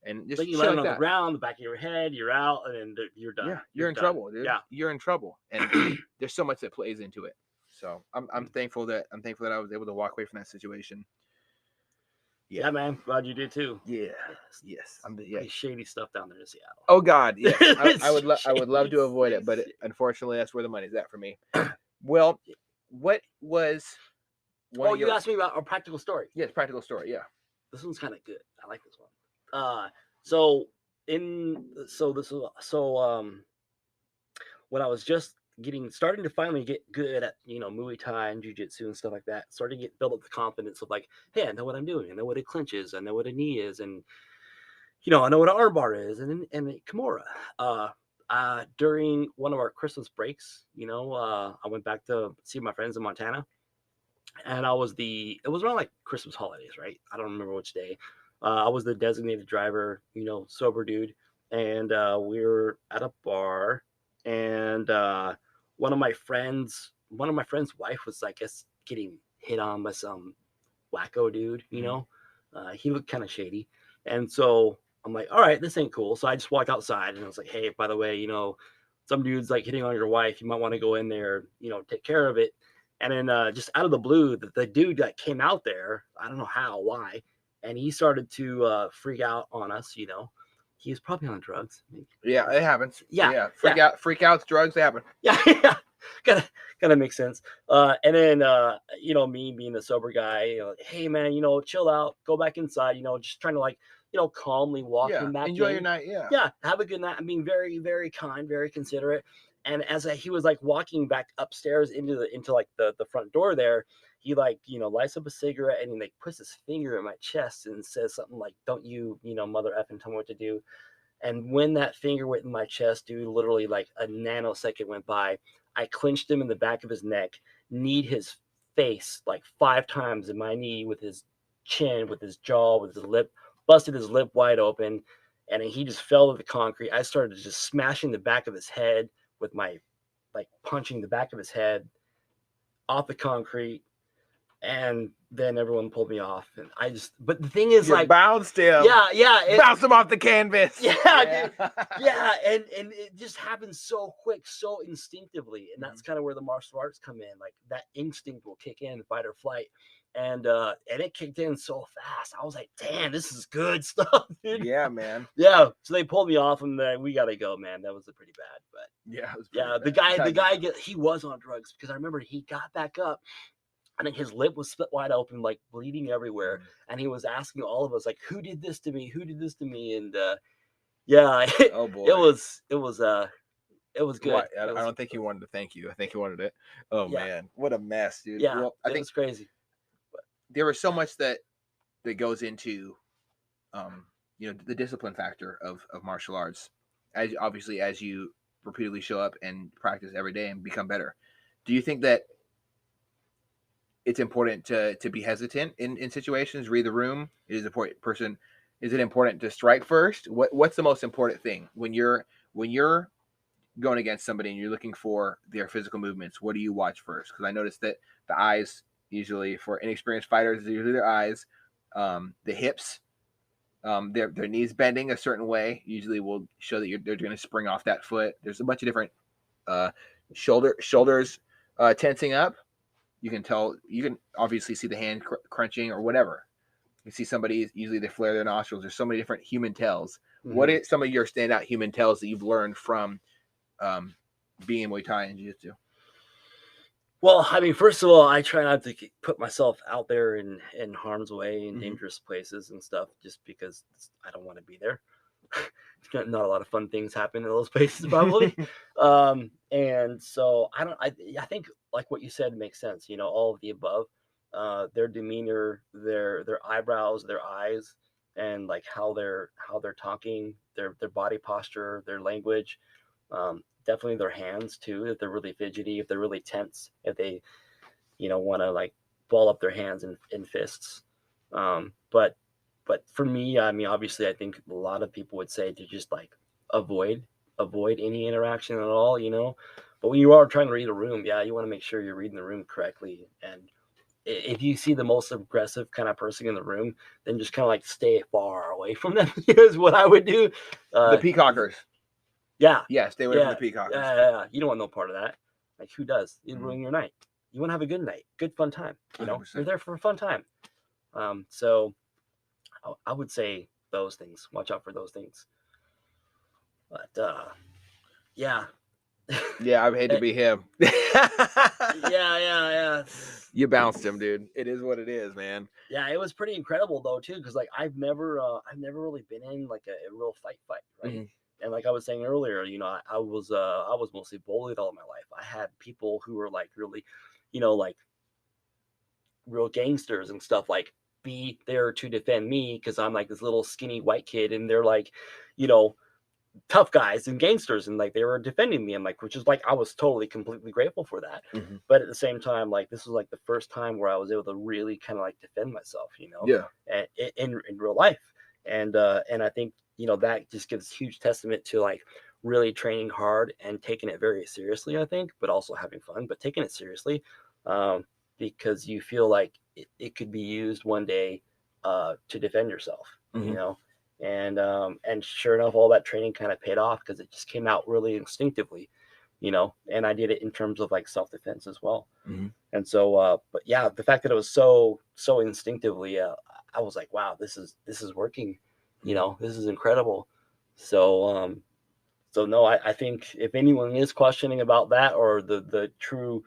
And just you land on the ground, the back of your head, you're out, and then you're done. Yeah, you're in trouble, dude. Yeah, you're in trouble, and there's so much that plays into it. So I'm thankful that I was able to walk away from that situation. Yeah, man. Glad you did too. Yeah. Yes. Pretty shady stuff down there in Seattle. Oh God, yeah. I would love to avoid it, but unfortunately, that's where the money's at for me. Well, what was? You asked me about our practical story. Yes, practical story. Yeah. This one's kind of good. I like this one. When I was just starting to finally get good at Muay Thai and Jiu-Jitsu and stuff like that, starting to build up the confidence of like, hey, I know what I'm doing. I know what a clinch is. I know what a knee is, and I know what an armbar is, and a Kimura. During one of our Christmas breaks, I went back to see my friends in Montana, and it was around like Christmas holidays, right? I don't remember which day. I was the designated driver, sober dude, and we were at a bar, and one of my friends' wife was, I guess, getting hit on by some wacko dude. He looked kind of shady, and so I'm like, all right, this ain't cool. So I just walked outside, and I was like, hey, by the way, some dude's like hitting on your wife. You might want to go in there, take care of it. And then just out of the blue, the dude that came out there, I don't know how, why, and he started to freak out on us. He was probably on drugs. Yeah, it happens. Yeah, Yeah, yeah, freak outs, drugs, they happen. yeah, yeah. Gotta make sense. And then me being the sober guy, like, hey man, chill out, go back inside. Just trying to like, calmly walk Yeah, him back enjoy in. your night. Yeah, Yeah, have a good night. I'm being very, very kind, very considerate. And as he was like walking back upstairs into like the front door there, he like lights up a cigarette and he like puts his finger in my chest and says something like, "Don't you mother effing tell me what to do." And when that finger went in my chest, dude, literally like a nanosecond went by. I clinched him in the back of his neck, kneed his face like 5 times in my knee with his chin, with his jaw, with his lip, busted his lip wide open, and he just fell to the concrete. I started just smashing the back of his head with my, like, punching the back of his head off the concrete, and then everyone pulled me off, and but the thing is, you like, bounced him. yeah, Bounce him off the canvas. yeah, dude. Yeah, and it just happens so quick, so instinctively, and that's kind of where the martial arts come in. Like that instinct will kick in, fight or flight, and it kicked in so fast. I was like, damn, this is good stuff, dude. Yeah, man. Yeah, so they pulled me off, and we gotta go, man. That was pretty bad, but Yeah, it was yeah, bad. the guy, he was on drugs because I remember he got back up. I think his lip was split wide open, like bleeding everywhere, and he was asking all of us, like, "Who did this to me? Who did this to me?" And yeah, Oh boy. it was good. What? I don't think he wanted to thank you. I think he wanted it. Oh Yeah, man, what a mess, dude. yeah, Well, I it think was crazy. there was so much that goes into the discipline factor of martial arts. As obviously as you repeatedly show up and practice every day and become better. Do you think that it's important to be hesitant in situations, read the room? Is it important to strike first? What's the most important thing when you're going against somebody and you're looking for their physical movements? What do you watch first? Because I noticed that the eyes, usually for inexperienced fighters, usually their eyes, the hips, their knees bending a certain way usually will show that they're going to spring off that foot. There's a bunch of different shoulders tensing up. You can obviously see the hand crunching or whatever. You see somebody, usually they flare their nostrils. There's so many different human tells. Mm-hmm. What are some of your standout human tells that you've learned from being in Muay Thai and Jiu-Jitsu? Well, I mean, first of all, I try not to put myself out there in harm's way in dangerous places and stuff, just because I don't want to be there. Not a lot of fun things happen in those places, probably. And so I think like what you said makes sense. All of the above, their demeanor, their eyebrows, their eyes, and like how they're talking, their body posture, their language. Definitely their hands too. If they're really fidgety, if they're really tense, if they, want to like ball up their hands in fists. But for me, I mean, obviously, I think a lot of people would say to just like avoid any interaction at all. But when you are trying to read a room, yeah, you want to make sure you're reading the room correctly. And if you see the most aggressive kind of person in the room, then just kind of like stay far away from them is what I would do. The peacockers. Yeah. Yeah, stay away from the peacockers. Yeah. You don't want no part of that. Like, who does? You ruin your night. You want to have a good night, good fun time. You're there for a fun time. So I would say those things. Watch out for those things. But yeah. Yeah, I hate to be him. Yeah. You bounced him, dude. It is what it is, man. Yeah, it was pretty incredible though too, because like I've never really been in like a real fight, right? And like I was saying earlier, I was mostly bullied all my life. I had people who were like really, like real gangsters and stuff, like be there to defend me because I'm like this little skinny white kid, and they're like, tough guys and gangsters, and like they were defending me, and like, which is like I was totally completely grateful for that. Mhm. But at the same time, like this was like the first time where I was able to really kind of like defend myself, Yeah. and in real life. And I think that just gives huge testament to like really training hard and taking it very seriously, I think, but also having fun, but taking it seriously, um, because you feel like it could be used one day to defend yourself, you Mhm. know. And sure enough, all that training kind of paid off because it just came out really instinctively, and I did it in terms of like self-defense as well. Mhm. And so, but yeah, the fact that it was so instinctively, I was like, wow, this is working, Mhm. this is incredible. So no, I think if anyone is questioning about that or the true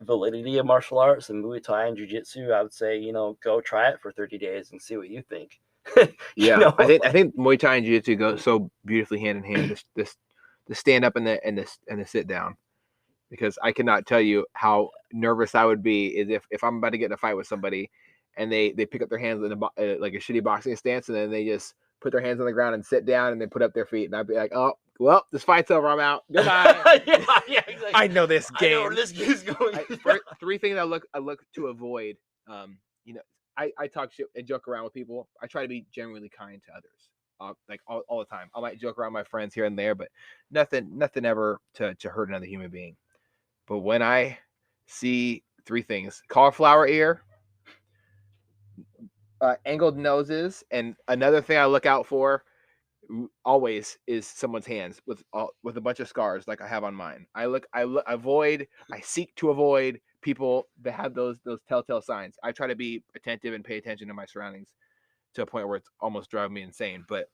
validity of martial arts and Muay Thai and Jiu-Jitsu, I would say, go try it for 30 days and see what you think. Yeah, I Like, think Muay Thai and Jiu-Jitsu go so beautifully hand in hand. This the stand up and the sit down, because I cannot tell you how nervous I would be is if I'm about to get in a fight with somebody, and they pick up their hands in like a shitty boxing stance, and then they just put their hands on the ground and sit down and then put up their feet, and I'd be like, oh well, this fight's over. I'm out. Goodbye. yeah, exactly. I know this I know where game. this is going. For three things I look to avoid. You know, I talk shit and joke around with people. I try to be genuinely kind to others. Like all the time. I might joke around with my friends here and there, but nothing ever to hurt another human being. But when I see three things: cauliflower ear, angled noses, and another thing I look out for always is someone's hands with a bunch of scars like I have on mine. I seek to avoid people that have those telltale signs. I try to be attentive and pay attention to my surroundings to a point where it's almost driving me insane. But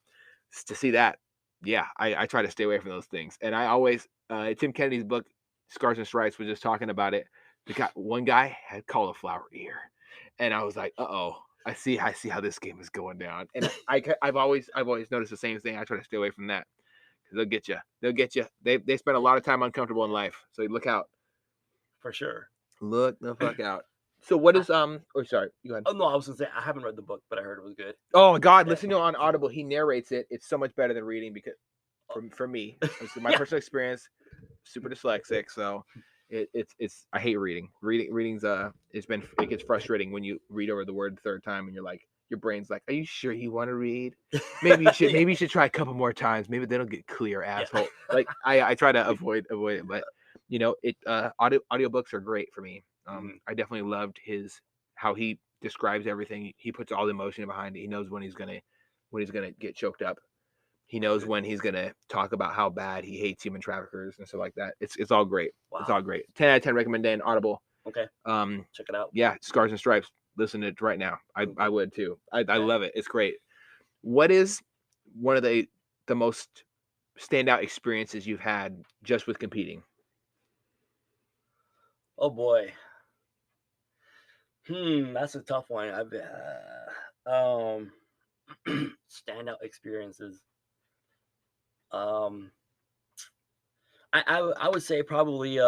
to see that, yeah, I try to stay away from those things. And I always Tim Kennedy's book Scars and Stripes was just talking about it. One guy had cauliflower ear, and I was like, oh. I see how this game is going down, and I've always noticed the same thing. I try to stay away from that because they'll get you. They'll get you. They spend a lot of time uncomfortable in life, so look out. For sure. Look the fuck out. So what I, is Oh, sorry. Go ahead. oh no, I was gonna say I haven't read the book, but I heard it was good. Oh God, Yeah. listen to it on Audible. He narrates it. It's so much better than reading because for me, this is my Yeah. personal experience. Super dyslexic, so it's I hate reading. Reading's it gets frustrating when you read over the word the third time and you're like your brain's like, are you sure you want to read? Yeah. Maybe you should try a couple more times. Maybe they don't get clear, Yeah. asshole. Like I try to avoid it, but audiobooks are great for me. Mhm. I definitely loved his how he describes everything. He puts all the emotion behind it. He knows when he's gonna get choked up. He knows when he's gonna talk about how bad he hates human traffickers and stuff like that. It's all great. It's Wow. all great. 10 out of 10 recommend Audible. Okay. Um, Check it out. yeah, Scars and Stripes. Listen to it right now. I Okay. would too. I Okay. love it. It's great. What is one of the most standout experiences you've had just with competing? Oh boy. That's a tough one. Standout experiences. Um, I would say probably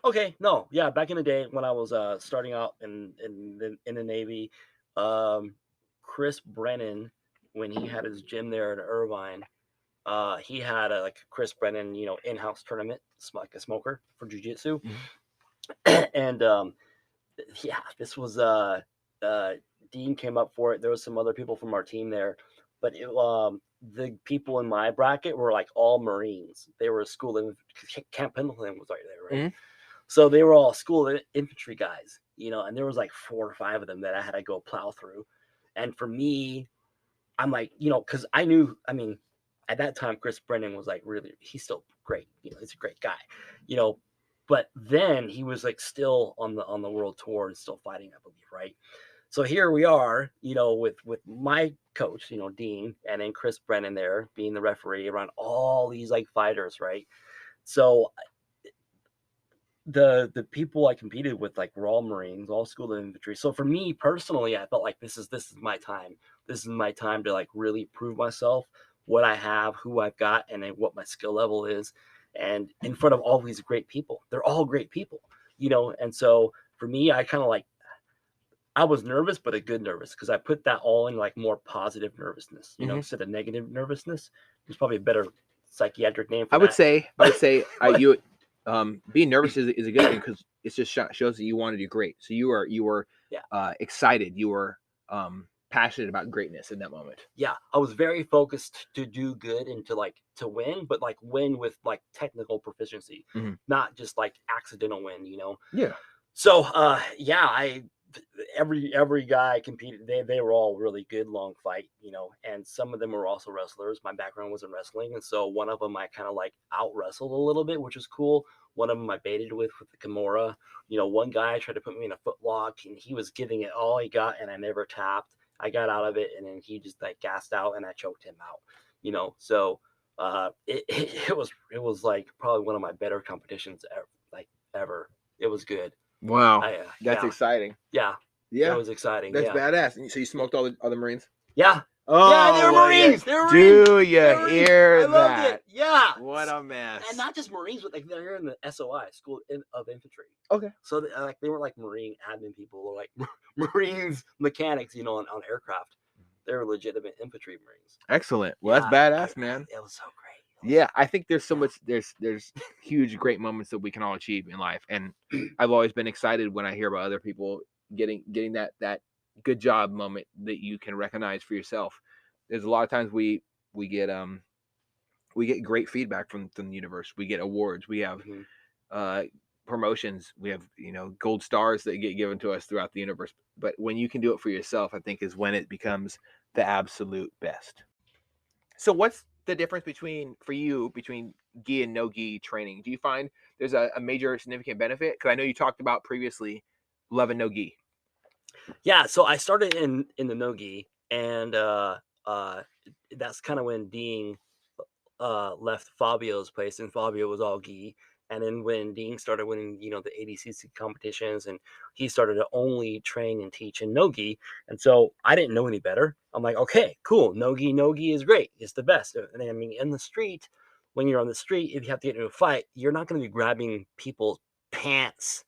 okay, no, yeah, back in the day when I was starting out in the Navy, um, Chris Brennan, when he had his gym there in Irvine, he had a like Chris Brennan, in-house tournament, like a smoker for jujitsu, Mhm. and yeah, this was uh Dean came up for it. There was some other people from our team there, but the people in my bracket were like all Marines. They were school in Camp Pendleton was right there, right? Mhm. So they were all school infantry guys, and there was like 4 or 5 of them that I had to go plow through. And for me, I'm like, because I knew, I mean, at that time, Chris Brennan was like really, he's still great. He's a great guy, you know. But then he was like still on the world tour and still fighting, I believe, right? So here we are, with my coach, Dean, and then Chris Brennan there being the referee around all these like fighters, right? So the people I competed with like were all Marines, all schooled in infantry. So for me personally, I felt like this is my time. This is my time to like really prove myself, what I have, who I've got, and then what my skill level is, and in front of all these great people. They're all great people, And so for me, I kind of like I was nervous, but a good nervous because I put that all in like more positive nervousness, Mhm. instead of negative nervousness. There's probably a better psychiatric name for I would that. say, But you being nervous is a good thing because it's just shows that you want to do great. So you were yeah, excited. You were passionate about greatness in that moment. yeah, I was very focused to do good and to win, but like win with like technical proficiency, Mhm. not just like accidental win. Yeah. So yeah, I every guy competed. They were all really good long fight, and some of them were also wrestlers. My background was in wrestling, and so one of them I kind of like out wrestled a little bit, which was cool. One of them I baited with the Kimura. One guy tried to put me in a foot lock, and he was giving it all he got, and I never tapped. I got out of it, and then he just like gassed out, and I choked him out. So it was like probably one of my better competitions ever, like ever. It was good. Wow. That's Yeah, exciting. yeah, it Yeah. was exciting. That's Yeah, badass. And so you smoked all the other Marines? yeah, yeah. They Oh, were well, yeah. Marines. They were Marines. Do They you were Marines. hear I loved it. that? Yeah, What a and mess. not just Marines, but like they're in the SOI School of Infantry. Okay. So like they weren't like Marine admin people or like Marines mechanics, on aircraft. They were legitimate infantry Marines. Excellent. Well, Yeah, that's badass, man. it was so great. Yeah, I think there's so Yeah. much there's huge great moments that we can all achieve in life, and I've always been excited when I hear about other people getting that good job moment that you can recognize for yourself. There's a lot of times we get great feedback from the universe. We get awards. We have Mhm. uh promotions. We have gold stars that get given to us throughout the universe. But when you can do it for yourself, I think is when it becomes the absolute best. So what's the difference between gi and no gi training? Do you find there's a major significant benefit? Because I know you talked about previously loving no gi. Yeah, so I started in the no-gi, and uh, that's kind of when Dean left Fabio's place, and Fabio was all gi. And then when Dean started winning, the ADCC competitions, and he started to only train and teach in no gi, and so I didn't know any better. I'm like, okay, cool, no gi is great, it's the best. And I mean, in the street, when you're on the street, if you have to get into a fight, you're not going to be grabbing people's pants,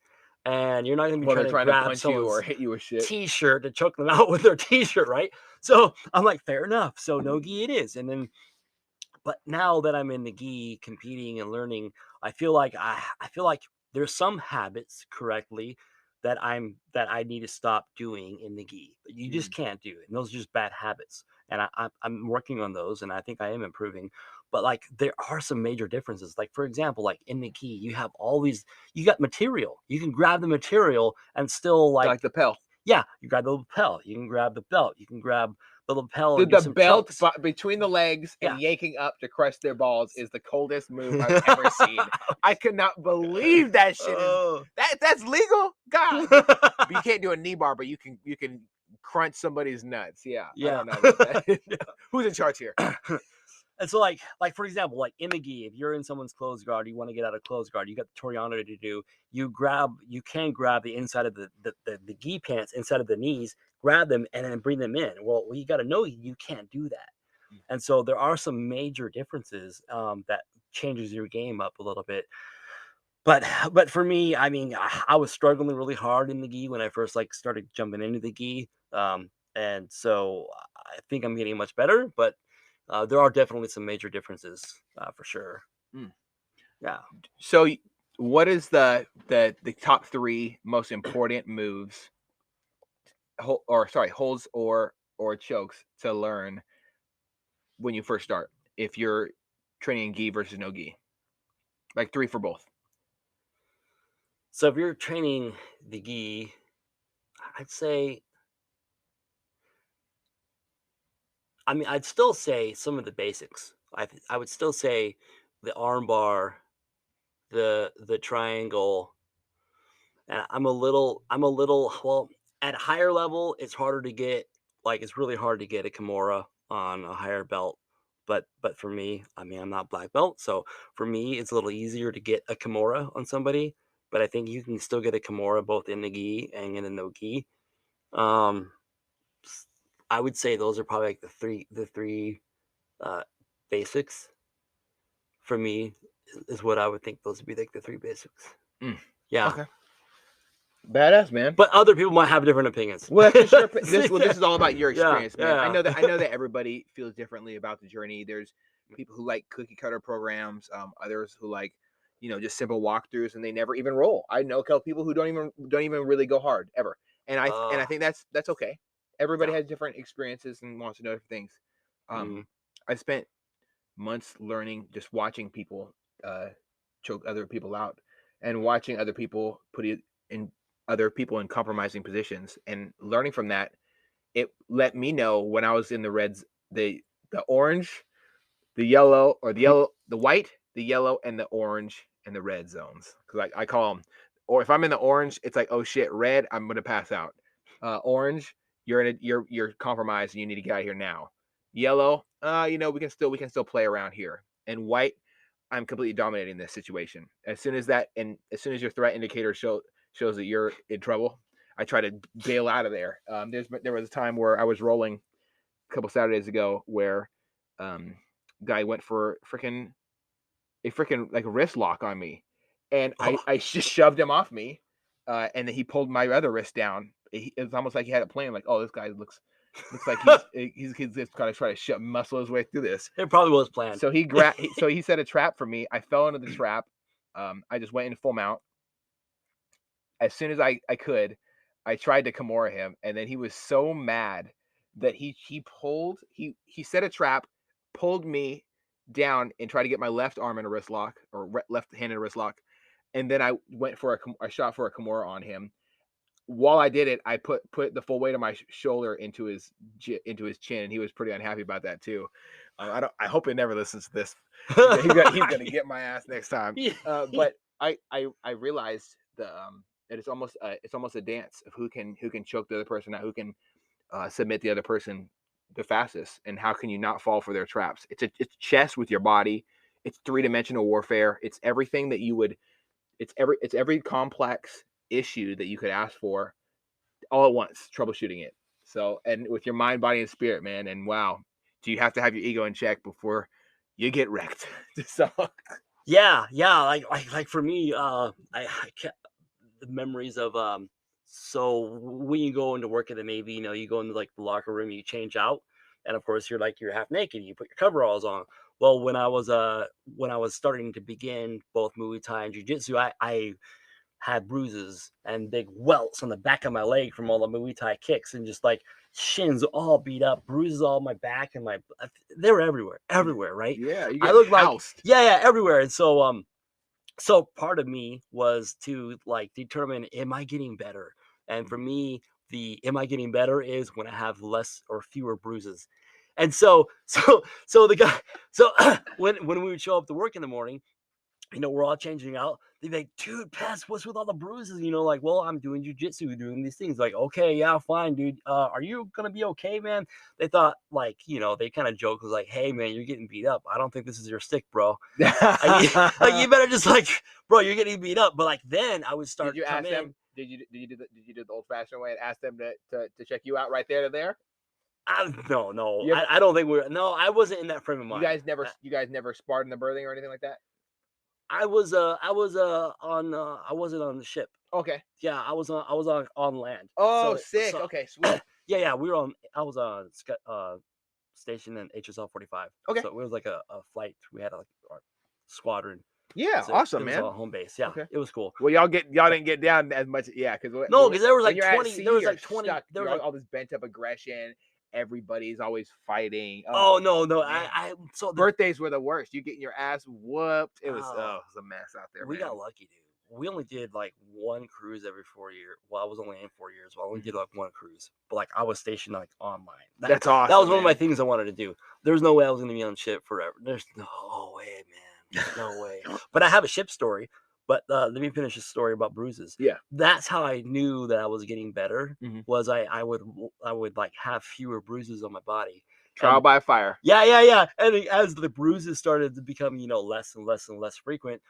and you're not going to be Well, they're trying to trying to grab punch you or someone's hit you with shit. t-shirt to choke them out with their t-shirt, right? So I'm like, fair enough. So no gi it is. And then, but now that I'm in the gi competing and learning, I feel like there's some habits correctly that I need to stop doing in the gi. But you just Mm. can't do it. And those are just bad habits. And I'm working on those, and I think I am improving. But like there are some major differences. Like for example, like in the gi, you got material. You can grab the material and still Like the Pell. yeah, you grab the lapel, you can grab the belt, you can grab the lapel and Dude, do the some belt chokes. between the legs and Yeah. yanking up to crush their balls is the coldest move I've ever seen. I could not believe that shit is Oh. that's legal. God, but you can't do a knee bar, but you can crunch somebody's nuts. Yeah, I Yeah. don't know about that. Who's in charge here? And so like for example, like in the gi, if you're in someone's close guard, you want to get out of close guard, you got the Toriano to do. You can grab the inside of the gi pants inside of the knees, grab them and then bring them in. Well, you got to know you can't do that. And so there are some major differences that changes your game up a little bit. But for me, I mean, I was struggling really hard in the gi when I first like started jumping into the gi, and so I think I'm getting much better. But there are definitely some major differences for sure. Mm. Yeah. So, what is the top three most important moves, holds or chokes to learn when you first start? If you're training gi versus no gi, like three for both. So if you're training the gi, I'd say, I mean, I'd still say some of the basics. I would still say the arm bar, the triangle. And I'm a little well at higher level. It's harder to get it's really hard to get a Kimura on a higher belt. But for me, I mean, I'm not black belt, so for me, it's a little easier to get a Kimura on somebody. But I think you can still get a Kimura both in the gi and in the no gi. Um, s- I would say those are probably like the three uh, basics for me is what I would think those would be like the three basics. Mm. Yeah. Okay. Badass, man. But other people might have different opinions. Well, that's just your this is all about your Yeah, experience, man. yeah. I know that everybody feels differently about the journey. There's people who like cookie cutter programs, others who like, just simple walkthroughs and they never even roll. I know a couple people who don't even really go hard ever. And I Uh, think that's okay. Everybody yeah. has different experiences and wants to know different things. Um, Mm. I spent months learning, just watching people uh, choke other people out and watching other people put it in other people in compromising positions and learning from that. It let me know when I was in the reds, the orange, the yellow, or the white, the yellow, and the orange and the red zones. Because I call them, or if I'm in the orange, it's like, oh shit, red, I'm gonna pass out. Orange, you're compromised and you need to get out of here now. Yellow, we can still play around here. And white, I'm completely dominating this situation. As soon as your threat indicator shows that you're in trouble, I try to bail out of there. There was a time where I was rolling a couple Saturdays ago where um guy went for a freaking like wrist lock on me, and I Oh, I just shoved him off me, and then he pulled my other wrist down. It was almost like he had a plan, like, oh, this guy looks like he's just kind of trying to muscle his way through this. it probably was planned. So he set a trap for me. I fell into the trap. I just went in full mount. As soon as I could, I tried to Kimura him, and then he was so mad that he set a trap, pulled me down, and tried to get my left arm in a wrist lock or left hand in a wrist lock, and then I went for a shot for a Kimura on him. While I did it, I put the full weight of my shoulder into his chin, and he was pretty unhappy about that too. I hope he never listens to this. He's gonna get my ass next time. But I realized that it's almost a dance of who can choke the other person out, who can submit the other person the fastest, and how can you not fall for their traps. It's chess with your body. It's three-dimensional warfare. It's everything that you would. It's every complex issue that you could ask for all at once, troubleshooting it. So, and with your mind, body, and spirit, man. And wow, do you have to have your ego in check before you get wrecked? So, Yeah, yeah. Like for me, I kept the memories of So when you go into work at the Navy, you go into like the locker room, you change out, and of course you're half naked. You put your coveralls on. Well, when I was starting to begin both Muay Thai and Jiu-Jitsu, I had bruises and big welts on the back of my leg from all the Muay Thai kicks, and just like shins all beat up, bruises all my back and they were everywhere, right? yeah, you I get looked like, housed. yeah, everywhere. And so part of me was to like determine, am I getting better? And for me, the am I getting better is when I have less or fewer bruises. And so the guy, so when we would show up to work in the morning, we're all changing out. They'd be like, dude, Pess, what's with all the bruises? Like, well, I'm doing jujitsu, doing these things. Like, okay, yeah, fine, dude. Are you gonna be okay, man? They thought, like, they kind of joked, was like, hey, man, you're getting beat up. I don't think this is your stick, bro. Like, you better just like, bro, you're getting beat up. But like, then I would Did start you come ask in. them? Did you do the old fashioned way and ask them to check you out right there to there? No, You ever, I don't think no, I wasn't in that frame of you mind. guys never you guys never sparred in the berthing or anything like that? I wasn't on the ship. Okay. Yeah, I was on land. Oh, So sick. Okay, sweet. yeah, I was on station in HSL 45. Okay. So it was like a flight. We had like our squadron. Yeah, So it awesome, was man. on home base. Yeah, Okay. it was cool. Well, y'all So didn't get down as much, yeah, because no, because there was when like you're at 20. There sea, was you're like 20. stuck. There You're was like, all this bent up aggression. Everybody's always fighting. oh Oh no, man, I so the birthdays were the worst. You getting your ass whooped. It was oh, a mess out there, we man. got lucky, dude. We only did like one cruise every 4 years. Well, I was only in 4 years. Well, I only did Mhm. like one cruise, but like I was stationed like online. That's That was awesome, one of my man. things I wanted to do. There's no way I was going to be on ship forever. There's no way, man. No way. But I have a ship story. But let me finish this story about bruises. Yeah. That's how I knew that I was getting better. Mhm. Was I would like have fewer bruises on my body. Trial And by fire. yeah. And as the bruises started to become, less and less and less frequent,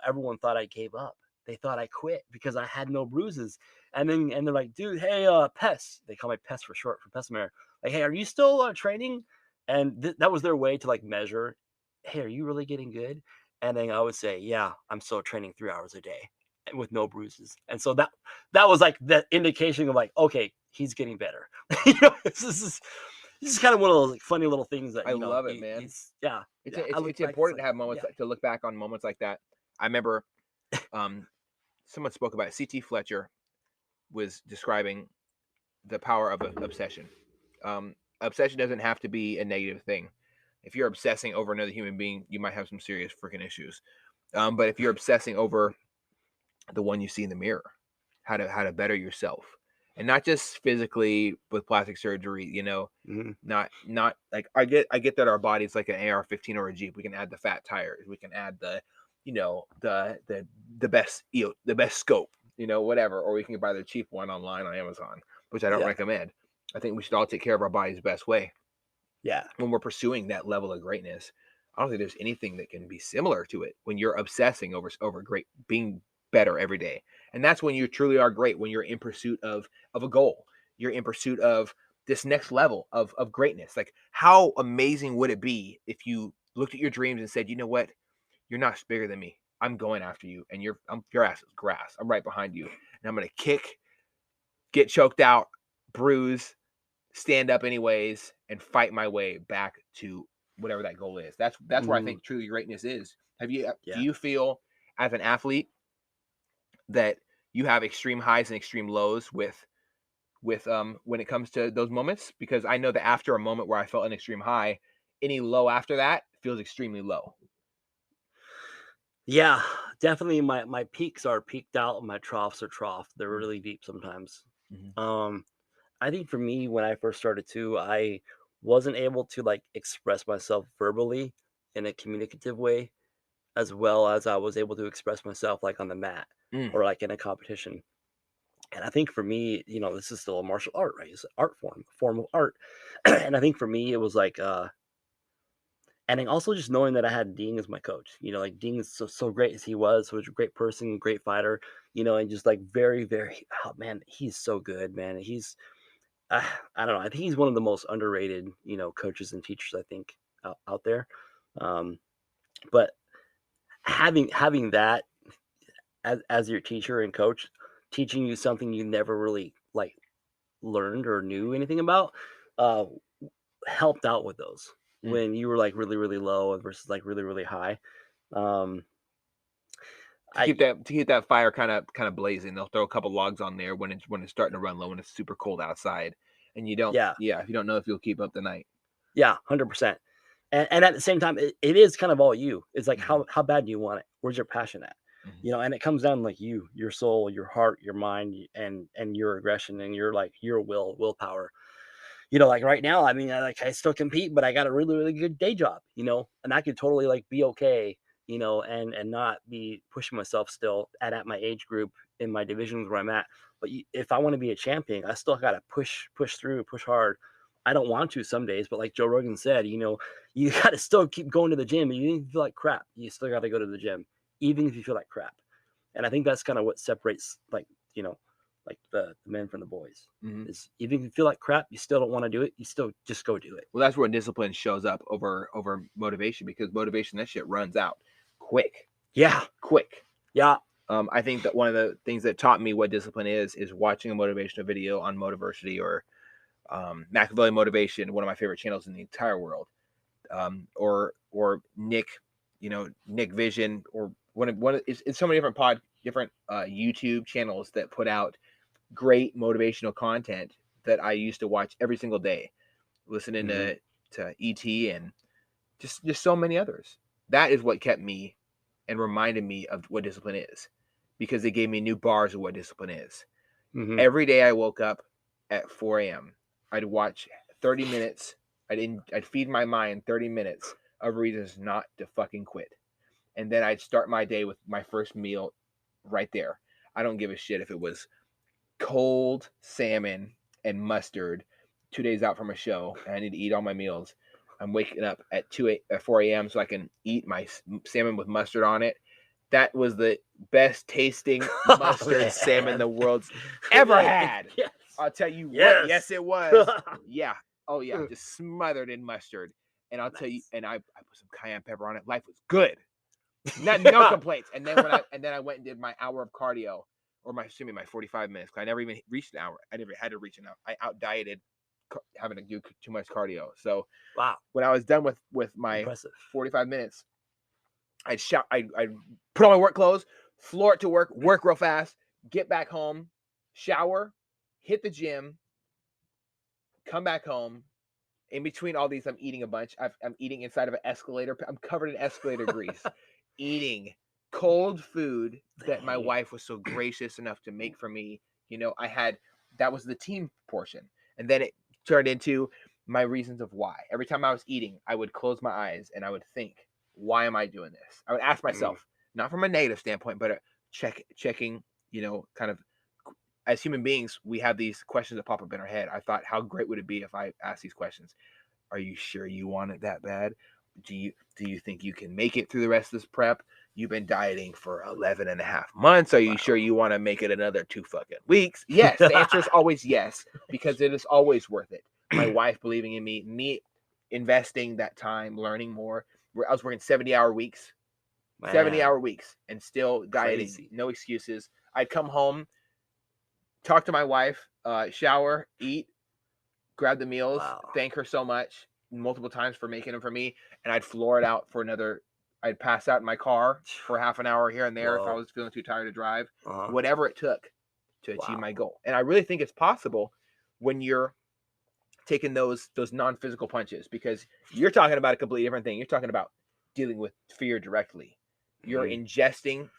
everyone thought I gave up. They thought I quit because I had no bruises. And they're like, dude, hey, Pess. They call me Pess for short, for Pessemier. Like, hey, are you still training? And that was their way to like measure, hey, are you really getting good? And then I would say, yeah, I'm still training 3 hours a day. with no bruises. And so that was like the indication of like, okay, he's getting better. This is kind of one of those like funny little things that I love it, man. he's yeah. I look It's back, it's important like to have moments yeah. to look back on moments like that. I remember um, someone spoke about it. CT Fletcher was describing the power of obsession. Obsession doesn't have to be a negative thing. If you're obsessing over another human being, you might have some serious freaking issues. But if you're obsessing over the one you see in the mirror, how to better yourself, and not just physically with plastic surgery, Mhm. not like I get that our body's like an AR-15 or a Jeep. We can add the fat tires, we can add the the best the best scope, whatever, or we can buy the cheap one online on Amazon, which I don't Yeah. recommend. I think we should all take care of our bodies the best way Yeah. when we're pursuing that level of greatness. I don't think there's anything that can be similar to it when you're obsessing over great being better every day. And that's when you truly are great, when you're in pursuit of a goal. You're in pursuit of this next level of greatness. Like, how amazing would it be if you looked at your dreams and said, you know what? You're not bigger than me. I'm going after you, and your ass is grass. I'm right behind you, and I'm gonna kick, get choked out, bruise, stand up anyways, and fight my way back to whatever that goal is. That's where I Mhm. think truly greatness is. Do Yeah. you feel as an athlete that you have extreme highs and extreme lows with when it comes to those moments? Because I know that after a moment where I felt an extreme high, any low after that feels extremely low. Yeah, definitely my peaks are peaked out and my troughs are trough. They're Mm-hmm. really deep sometimes. Mm-hmm. Um, I think for me, when I first started too, I wasn't able to like express myself verbally in a communicative way as well as I was able to express myself like on the mat Mm. or like in a competition. And I think for me, this is still a martial art, right? It's an art form, a form of art. And I think for me, it was like, and then also just knowing that I had Dean as my coach, like Dean is so great as he was, such a great person, great fighter, and just like very, very, oh man, he's so good, man. Uh, I don't know. I think he's one of the most underrated, coaches and teachers I think out there. Um, but having that as your teacher and coach, teaching you something you never really like learned or knew anything about, uh, helped out with those Mm. when you were like really, really low versus like really, really high. Um, To I keep that fire kind of blazing, they'll throw a couple logs on there when it's starting to run low, when it's super cold outside, and you don't yeah, yeah, if you don't know if you'll keep up the night. yeah, 100%. And at the same time, it is kind of all you. It's like Mhm. how bad do you want it? Where's your passion at? Mhm. And it comes down like your soul, your heart, your mind, and your aggression and your willpower. Like right now, I mean, I still compete, but I got a really, really good day job, and I could totally like be okay, and not be pushing myself still at my age group in my divisions where I'm at. But if I want to be a champion, I still got to push through, push hard. I don't want to some days, but like Joe Rogan said, you got to still keep going to the gym. Even if you feel like crap, you still got to go to the gym, even if you feel like crap. And I think that's kind of what separates you know, like the men from the boys Mhm. is even if you feel like crap, you still don't want to do it. You still just go do it. Well, that's where discipline shows up over motivation, because motivation, that shit runs out quick, Yeah. quick. Yeah. I think that one of the things that taught me what discipline is watching a motivational video on Motiversity, or Machiavelli Motivation, one of my favorite channels in the entire world, or Nick, Nick Vision, or it's so many different YouTube channels that put out great motivational content that I used to watch every single day, listening Hmm. to ET and just so many others. That is what kept me and reminded me of what discipline is, because they gave me new bars of what discipline is. Hmm. Every day I woke up at 4 a.m. I'd watch 30 minutes. I'd feed my mind 30 minutes of reasons not to fucking quit. And then I'd start my day with my first meal right there. I don't give a shit if it was cold salmon and mustard 2 days out from a show and I need to eat all my meals. I'm waking up at 4 a.m. so I can eat my salmon with mustard on it. That was the best tasting Oh, mustard salmon man. the world's ever had. Yes. I'll tell you what, yes, Yes. it was. Yeah. Oh, yeah. Just smothered in mustard. And I'll tell you, Nice. and I put some cayenne pepper on it. Life was good. No complaints. And then I went and did my hour of cardio, or my 45 minutes. 'Cause I never even reached an hour. I never had to reach an hour. I out dieted having to do too much cardio. So Wow, when I was done with my impressive. 45 minutes, I'd put on my work clothes, floor it to work real fast, get back home, shower, hit the gym, come back home. In between all these, I'm eating a bunch. I'm eating inside of an escalator. I'm covered in escalator grease, eating cold food that my Dang. wife was so gracious enough to make for me. That was the team portion. And then it turned into my reasons of why. Every time I was eating, I would close my eyes and I would think, why am I doing this? I would ask Mm, myself, not from a negative standpoint, but checking, kind of as human beings, we have these questions that pop up in our head. I thought, how great would it be if I asked these questions? Are you sure you want it that bad? Do you think you can make it through the rest of this prep? You've been dieting for 11 and a half months. Are you sure wow. you want to make it another 2 fucking weeks? Yes. The answer is always yes, because it is always worth it. My wife believing in me investing that time, learning more. I was working 70-hour weeks, 70 Man, hour weeks, and still dieting. crazy. No excuses. I'd come home, talk to my wife, shower, eat, grab the meals, Wow. thank her so much multiple times for making them for me, and I'd floor it out for another. I'd pass out in my car for half an hour here and there if I Whoa. was feeling too tired to drive, Uh-huh. whatever it took to achieve Wow. my goal. And I really think it's possible when you're taking those non-physical punches, because you're talking about a completely different thing. You're talking about dealing with fear directly. You're Mhm. ingesting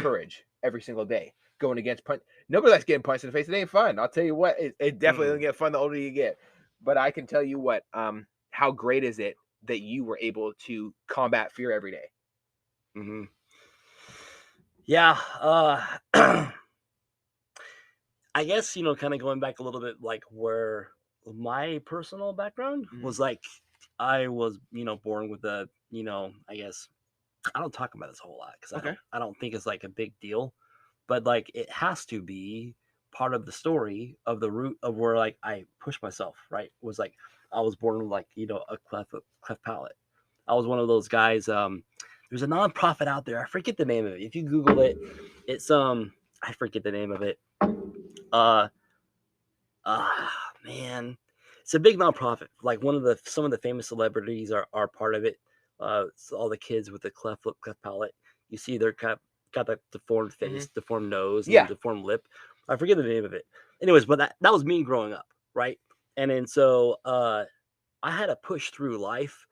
courage every single day, going against punch. Nobody likes getting punched in the face. It ain't fun. I'll tell you what. It definitely doesn't Mm-mm. get fun the older you get. But I can tell you what. How great is it that you were able to combat fear every day? Mhm. Yeah, I guess, kinda going back a little bit, like, where my personal background Mm-hmm. was, like, I was, born with a, I guess I don't talk about this a whole lot because Okay. I don't think it's, like, a big deal, but, like, it has to be part of the story of the root of where, like, I pushed myself, right? Was, like, I was born with, like, a cleft palate. I was one of those guys, there's a nonprofit out there, I forget the name of it. If you Google it, it's, I forget the name of it. Uh, man, it's a big nonprofit. Like some of the famous celebrities are part of it. So all the kids with the cleft lip, cleft palate. You see, they're got that deformed Mm-hmm. face, deformed nose, and Yeah. deformed lip. I forget the name of it. Anyways, but that was me growing up, right? And then so I had to push through life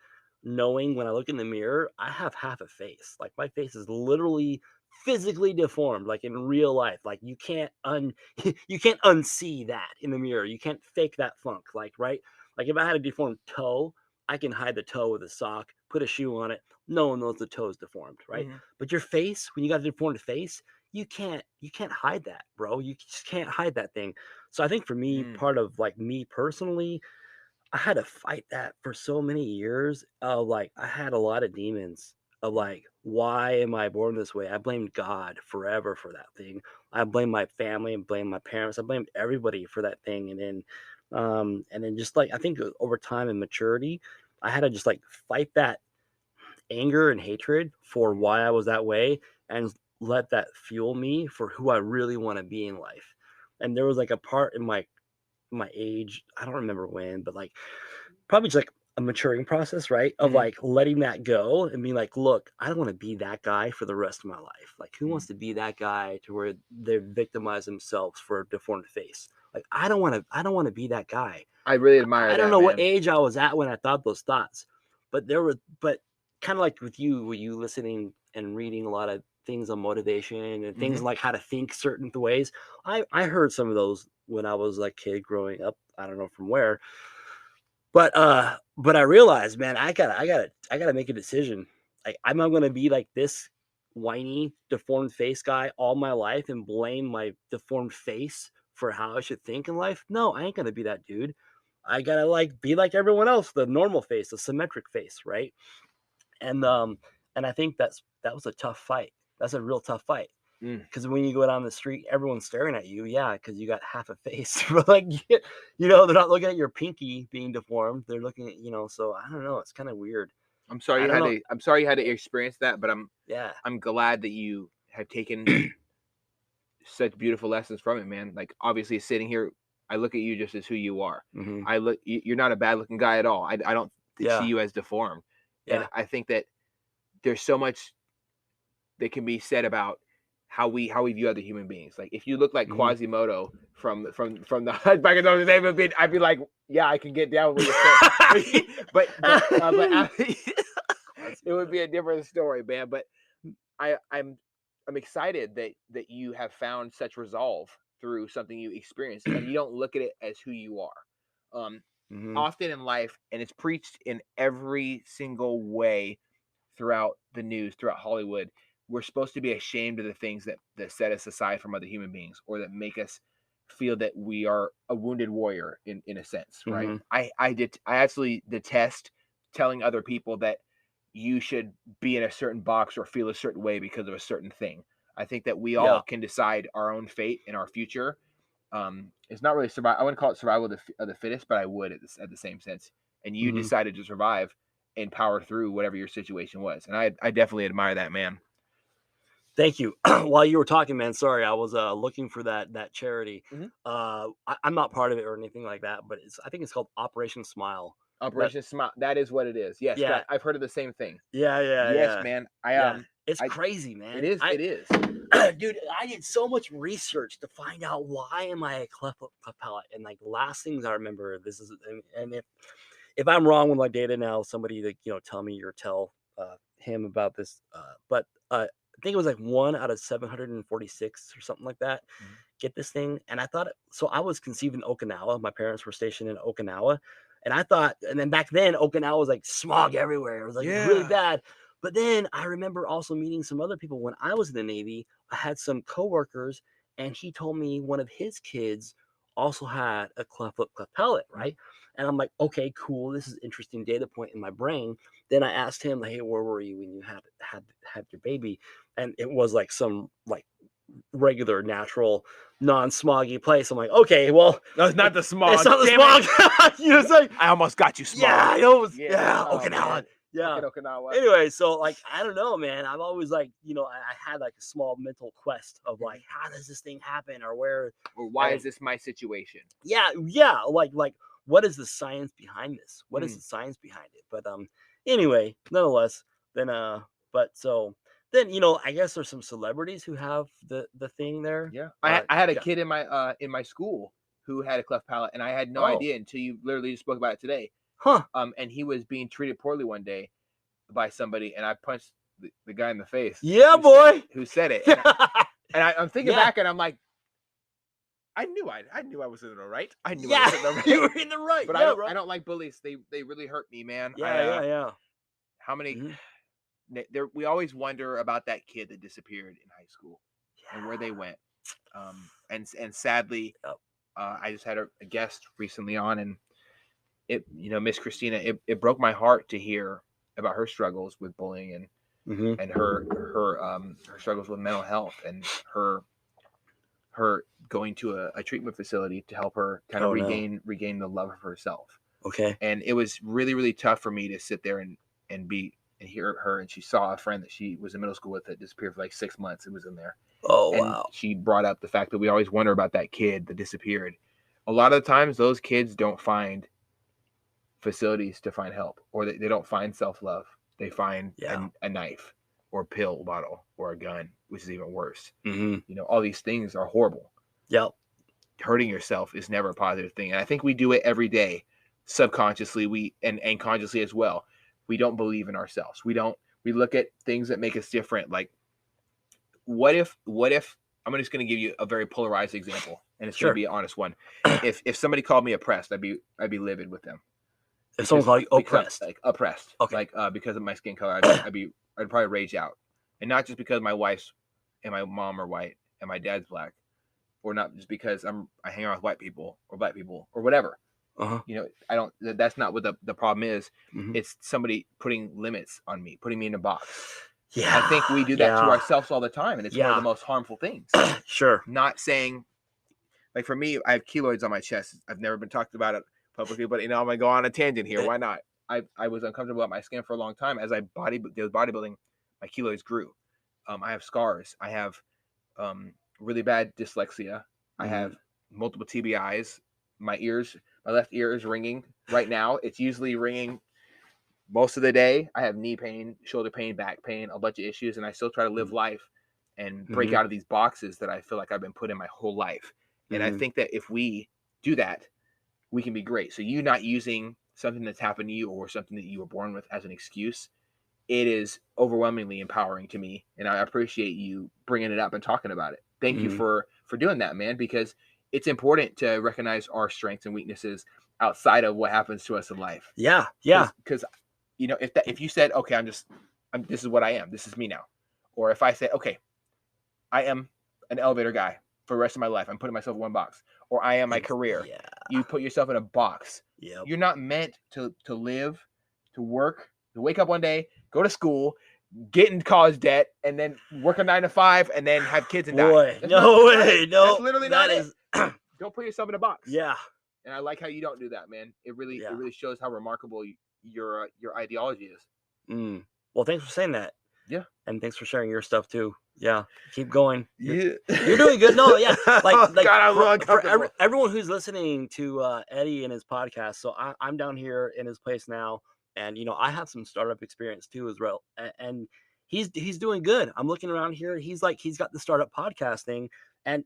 knowing when I look in the mirror, I have half a face. Like my face is literally physically deformed, like in real life. Like you can't unsee that in the mirror. You can't fake that funk. Like, right? Like if I had a deformed toe, I can hide the toe with a sock, put a shoe on it. No one knows the toe is deformed, right? Mm-hmm. But your face, when you got a deformed face, you can't hide that, bro. You just can't hide that thing. So I think for me, Mm. part of like me personally, I had to fight that for so many years. Like I had a lot of demons of like, why am I born this way? I blamed God forever for that thing. I blamed my family and blamed my parents. I blamed everybody for that thing. And then just like I think over time and maturity, I had to just like fight that anger and hatred for why I was that way and let that fuel me for who I really want to be in life. And there was like a part in my age, I don't remember when, but like probably just like a maturing process, right? Of Mm-hmm. like letting that go and being like, look, I don't want to be that guy for the rest of my life. Like, who Mm. wants to be that guy to where they victimize themselves for a deformed face? Like, I don't want to be that guy. I really admire I don't that, know what man. age I was at when I thought those thoughts, but kind of like with you, were you listening and reading a lot of things on motivation and things Mm-hmm. like how to think certain ways? I heard some of those when I was like kid growing up. I don't know from where, but I realized, man, I gotta make a decision. Like I'm not gonna be like this whiny, deformed face guy all my life and blame my deformed face for how I should think in life. No, I ain't gonna be that dude. I gotta like be like everyone else, the normal face, the symmetric face, right? And I think that was a tough fight. That's a real tough fight. Mm. Because when you go down the street, everyone's staring at you. Yeah, because you got half a face. But like, they're not looking at your pinky being deformed. They're looking at, so I don't know. It's kind of weird. I'm sorry I you don't had know. to. I'm sorry you had to experience that, but Yeah. I'm glad that you have taken such beautiful lessons from it, man. Like obviously sitting here, I look at you just as who you are. Hmm. You're not a bad looking guy at all. I don't see Yeah. you as deformed. And Yeah. I think that there's so much that can be said about how we view other human beings. Like if you look like Hmm. Quasimodo from the Hunchback of Notre Dame, I'd be like, yeah, I can get down with what you're saying. but it would be a different story, man. But I'm excited that you have found such resolve through something you experienced, and you don't look at it as who you are. Hmm. Often in life, and it's preached in every single way throughout the news, throughout Hollywood, we're supposed to be ashamed of the things that set us aside from other human beings, or that make us feel that we are a wounded warrior in a sense, right? Hmm. I absolutely detest telling other people that you should be in a certain box or feel a certain way because of a certain thing. I think that we all Yeah. can decide our own fate and our future. It's not really survival. I wouldn't call it survival of the fittest, but I would at the same sense. And you Hmm. decided to survive and power through whatever your situation was. And I definitely admire that, man. Thank you. While you were talking, man, sorry, I was looking for that charity. Mhm. I'm not part of it or anything like that, but I think it's called Operation Smile. But Operation Smile. That is what it is. Yes, yeah, I've heard of the same thing. yeah, yeah, Yes, yeah, man. yeah. It's I crazy, it man. is it is. Dude, I did so much research to find out why am I a cleft palate, and like the last things I remember, this is, and if I'm wrong with my data now, somebody like tell me or tell him about this. But I think it was like 1 out of 746 or something like that. Mhm. Get this thing, and I thought so. I was conceived in Okinawa. My parents were stationed in Okinawa, and I thought, and then back then Okinawa was like smog everywhere. It was like really Yeah. bad. But then I remember also meeting some other people when I was in the Navy. I had some coworkers, and he told me one of his kids also had a cleft lip, cleft palate, Mhm. right? And I'm like, okay, cool. This is interesting data point in my brain. Then I asked him, like, hey, where were you when you had your baby? And it was like some like regular, natural, non-smoggy place. I'm like, okay, well, No, it's not it, the it's smog. not the Damn it. smog. It's like, I almost got you, yeah, smog. I know. Yeah. Yeah, Oh Okinawa. man. Yeah. Fucking Okinawa. Anyway, so like, I don't know, man. I'm always like, I had like a small mental quest of like, Mhm. how does this thing happen, or where? Or why is And this my situation? yeah, yeah, like what is the science behind this? What is Mm. the science behind it? But anyway, nonetheless, then but so then I guess there's some celebrities who have the thing there. Yeah. I had a Yeah. kid in my school who had a cleft palate, and I had no Oh, idea until you literally just spoke about it today. huh. And he was being treated poorly one day by somebody, and I punched the guy in the face Yeah, who said it. boy. Who said it? I'm thinking Yeah. back, and I'm like, I knew I was in the right. I knew I Yeah. was in the You right. were in the right. But Yeah, bro. I don't like bullies. They really hurt me, man. Yeah, yeah, yeah. How many Hmm. there we always wonder about that kid that disappeared in high school and where they Yeah. went. And sadly, Yep. I just had a guest recently on, and Miss Christina, it broke my heart to hear about her struggles with bullying, Hmm. and her struggles with mental health, and her going to a treatment facility to help her kind of Oh no. regain the love of herself. Okay. And it was really, really tough for me to sit there and hear her. And she saw a friend that she was in middle school with that disappeared for like 6 months. It was in there. Oh And wow. she brought up the fact that we always wonder about that kid that disappeared. A lot of the times those kids don't find facilities to find help, or they don't find self-love. They find Yeah. a knife or a pill bottle or a gun, which is even worse. Hmm. All these things are horrible. Yep. Hurting yourself is never a positive thing. And I think we do it every day, subconsciously, and consciously as well. We don't believe in ourselves. We look at things that make us different. Like, what if I'm just going to give you a very polarized example, and it's going to Sure. be an honest one. If somebody called me oppressed, I'd be livid with them, If someone called you because oppressed. like oppressed, Okay. like because of my skin color, I'd probably rage out. And not just because my wife's and my mom are white and my dad's black, or not just because I hang out with white people or black people or whatever. Uh-huh. I don't. That's not what the problem is. Hmm. It's somebody putting limits on me, putting me in a box. I think we Yeah. do that to Yeah. ourselves all the time, and it's one of the Yeah. most harmful things. Sure. Not saying, like, for me, I have keloids on my chest. I've never been talked about it publicly, but I'm gonna go on a tangent here. Why not? I was uncomfortable about my skin for a long time. As I did bodybuilding, my keloids grew. I have scars. I have really bad dyslexia. I have multiple TBIs. My left ear is ringing right now. It's usually ringing most of the day. I have knee pain, shoulder pain, back pain, a bunch of issues, and I still try to live life and break out of these boxes that I feel like I've been put in my whole life. And I think that if we do that, we can be great. So you not using something that's happened to you or something that you were born with as an excuse, it is overwhelmingly empowering to me, and I appreciate you bringing it up and talking about it. Thank you for doing that, man, because it's important to recognize our strengths and weaknesses outside of what happens to us in life. Yeah. Because you know, if you said, okay, this is what I am, this is me now, or if I say, okay, I am an elevator guy for the rest of my life, I'm putting myself in one box, or I am my career. Yeah. You put yourself in a box. Yep. You're not meant to live, to work, to wake up one day, go to school, get in college debt, and then work a 9 to 5, and then have kids and die. No way. No, that's literally not it. Don't put yourself in a box. Yeah. And I like how you don't do that, man. It really shows how remarkable your ideology is. Well, thanks for saying that. Yeah. And thanks for sharing your stuff too. Yeah. Keep going. You're doing good. No, yeah. Like God, I'm for everyone who's listening to Eddie and his podcast. So I'm down here in his place now, and I have some startup experience too as well. And he's doing good. I'm looking around here. He's got the startup podcast thing, and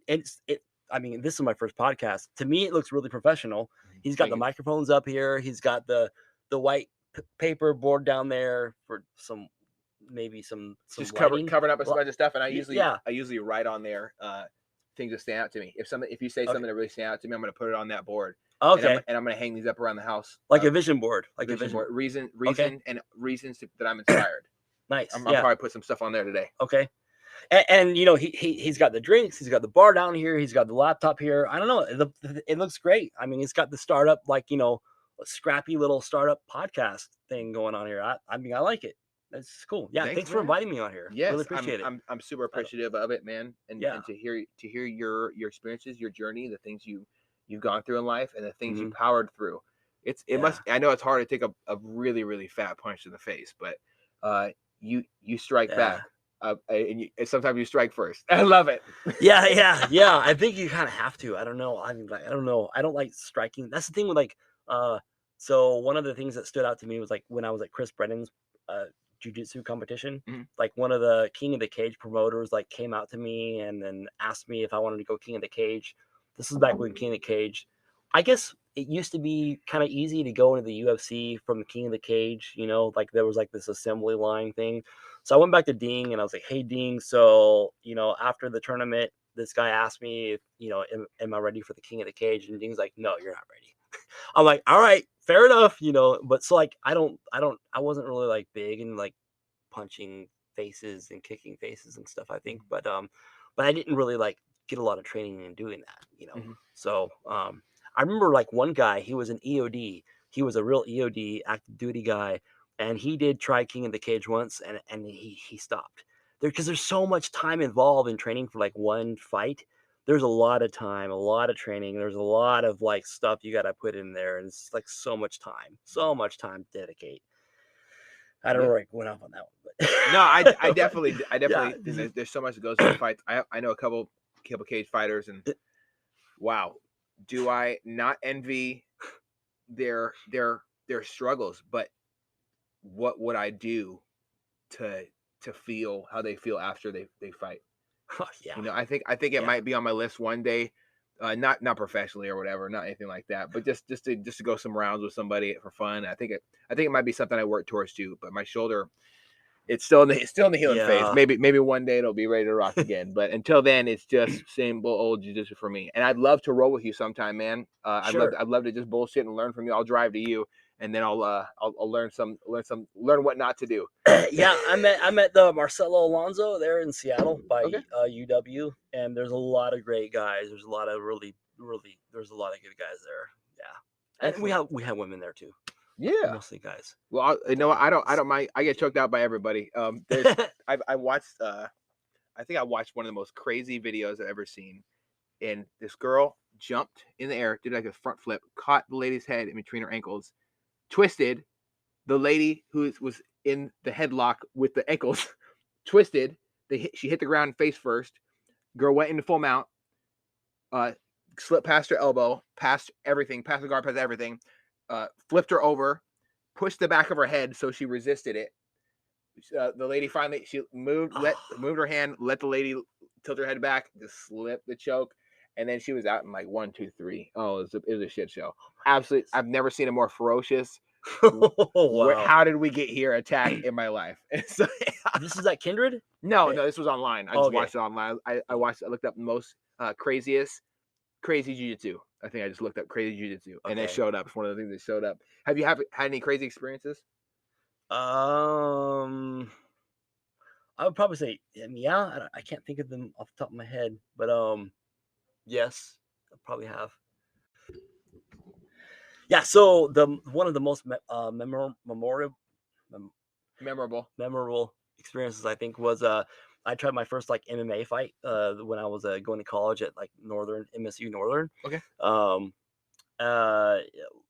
I mean, this is my first podcast. To me, it looks really professional. He's got the microphones up here. He's got the white paper board down there for some just covering up a bunch of stuff, and I usually write on there things that stand out to me. If you say something that really stand out to me, I'm going to put it on that board. Okay. And I'm going to hang these up around the house, like a vision board, a vision board. Reason, and reasons that I'm inspired. Nice. I'll probably put some stuff on there today. Okay. And he's got the drinks, he's got the bar down here, he's got the laptop here. I don't know, it looks great. I mean, it's got the startup, a scrappy little startup podcast thing going on here. I mean, I like it. That's cool. Yeah, thanks for inviting me on here. Yes, really appreciate it. I'm super appreciative of it, man. And to hear your experiences, your journey, the things you've gone through in life, and the things you powered through. I know it's hard to take a really, really fat punch in the face, but you strike back. And sometimes you strike first. I love it. Yeah. I think you kind of have to. I don't know. I mean, I don't know. I don't like striking. That's the thing with so one of the things that stood out to me was when I was at Chris Brennan's Jiu-Jitsu competition. Like one of the King of the Cage promoters came out to me and then asked me if I wanted to go King of the Cage. This is back when King of the Cage, I guess it used to be kind of easy to go into the UFC from the King of the Cage, there was this assembly line thing. So I went back to Ding and I was like, hey Ding, so after the tournament, this guy asked me if, am I ready for the King of the Cage? And Ding's like, no, you're not ready. I'm like, all right, fair enough, but so I wasn't really big and punching faces and kicking faces and stuff, I think, but I didn't really get a lot of training in doing that, So I remember one guy, he was an EOD, he was a real EOD active duty guy, and he did try King of the Cage once, and he stopped because there's so much time involved in training for one fight. There's a lot of time, a lot of training. There's a lot of stuff you got to put in there. And it's so much time to dedicate. I don't know went off on that one, but no, I definitely, there's so much that goes into fights. I know a couple cage fighters, and wow, do I not envy their struggles, but what would I do to feel how they feel after they fight? Oh, yeah. I think it might be on my list one day, not professionally or whatever, not anything like that, but just to go some rounds with somebody for fun. I think it might be something I work towards too. But my shoulder, it's still in the healing phase. Maybe one day it'll be ready to rock again. But until then, it's just same old jiu-jitsu for me. And I'd love to roll with you sometime, man. Sure. I'd love to just bullshit and learn from you. I'll drive to you, and then I'll learn what not to do. Yeah, I'm at the Marcelo Alonso there in Seattle by UW, and there's a lot of great guys. There's a lot of there's a lot of good guys there. Yeah, and we have women there too. Yeah, mostly guys. Well, I don't mind. I get choked out by everybody. I watched. I think I watched one of the most crazy videos I've ever seen, and this girl jumped in the air, did a front flip, caught the lady's head in between her ankles, twisted, The lady who was in the headlock with the ankles twisted. She hit the ground face first. Girl went into full mount. Slipped past her elbow, past everything, past the guard, past everything. Flipped her over, pushed the back of her head so she resisted it. The lady finally moved her hand, let the lady tilt her head back, just slipped the choke, and then she was out in like 1, 2, 3. Oh, it was a shit show. Absolutely, I've never seen a more ferocious. Oh, wow. How did we get here? Attack in my life. So, This is at Kindred? no, this was online. I just Okay. watched it online. I looked up the most crazy jiu-jitsu. I think I just looked up crazy jiu-jitsu, and it Okay. showed up. It's one of the things that showed up. Have you had any crazy experiences? I would probably say, yeah. I can't think of them off the top of my head, but yes, I probably have. Yeah. So one of the most memorable experiences I think was I tried my first like MMA fight when I was going to college at like MSU Northern. Okay. Uh,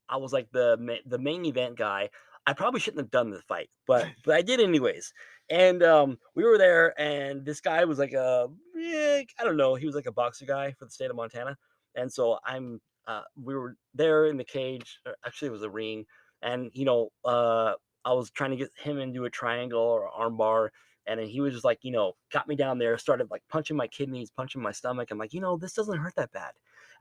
I was like the main event guy. I probably shouldn't have done the fight, but I did anyways. And we were there, and this guy was like I don't know, he was like a boxer guy for the state of Montana. And so we were there in the cage. Actually, it was a ring, and I was trying to get him into a triangle or arm bar, and then he was just like, got me down there, started like punching my kidneys, punching my stomach. I'm like, this doesn't hurt that bad.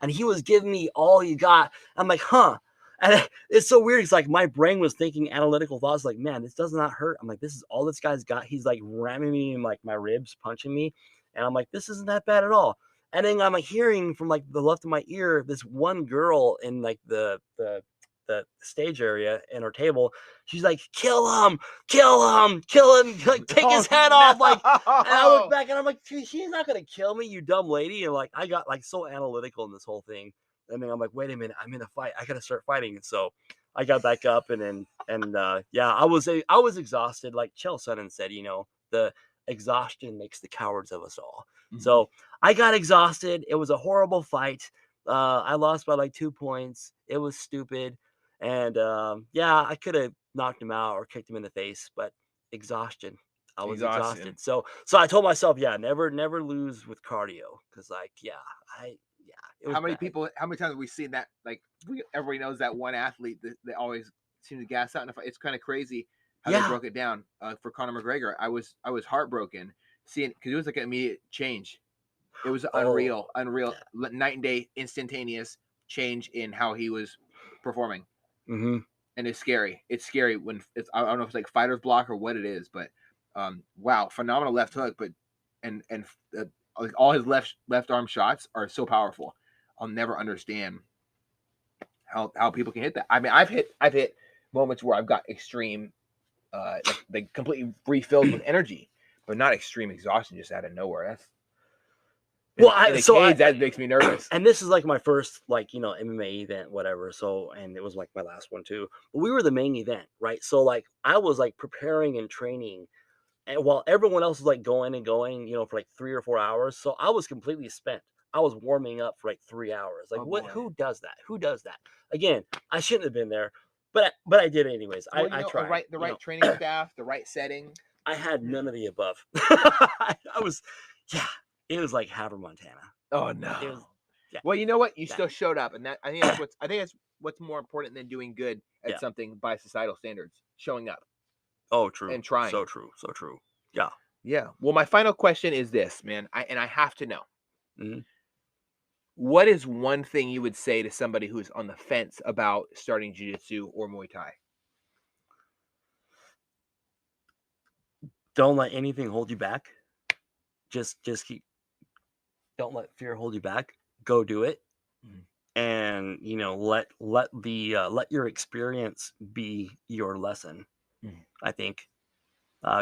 And he was giving me all he got. I'm like, huh. And it's so weird. It's like my brain was thinking analytical thoughts like, man, this does not hurt. I'm like, this is all this guy's got. He's like ramming me in like my ribs, punching me. And I'm like, this isn't that bad at all. And then I'm like hearing from like the left of my ear, this one girl in like the stage area in her table. She's like, kill him, like take his head off. Like, and I look back and I'm like, she's not gonna kill me, you dumb lady. And like I got like so analytical in this whole thing. And then I'm like, wait a minute, I'm in a fight. I gotta start fighting. And so I got back up and yeah, I was exhausted. Like Chael Sonnen said, the exhaustion makes the cowards of us all. Mm-hmm. So I got exhausted. It was a horrible fight. I lost by like 2 points. It was stupid. And yeah, I could have knocked him out or kicked him in the face, but exhaustion. I was exhausted. So I told myself, yeah, never lose with cardio, because like, it was how many bad. times have we seen that? Like, everybody knows that one athlete that always seems to gas out in a fight. It's kind of crazy how they broke it down for Conor McGregor. I was heartbroken seeing, because it was like an immediate change. It was unreal, night and day, instantaneous change in how he was performing. Mm-hmm. And it's scary. It's scary when I don't know if it's like fighter's block or what it is, but wow, phenomenal left hook. But and like all his left arm shots are so powerful. I'll never understand how people can hit that. I mean, I've hit moments where I've got extreme, like completely refilled with energy, but not extreme exhaustion just out of nowhere. That makes me nervous. And this is like my first MMA event, whatever. So, and it was like my last one too. But we were the main event, right? So like I was like preparing and training, and while everyone else was like going, for like 3 or 4 hours. So I was completely spent. I was warming up for like 3 hours. Like, who does that? Again, I shouldn't have been there, but I did anyways. I tried. The right training staff, the right setting. I had none of the above. I was, it was like Havre, Montana. Oh no. Well, you know what? You still showed up, and I think that's what's more important than doing good at something by societal standards. Showing up. Oh, true. And trying. So true. Yeah. Yeah. Well, my final question is this, man. I have to know. Mm-hmm. What is one thing you would say to somebody who's on the fence about starting jiu-jitsu or Muay Thai? Don't let anything hold you back. Just keep. Don't let fear hold you back. Go do it, and let your experience be your lesson. I think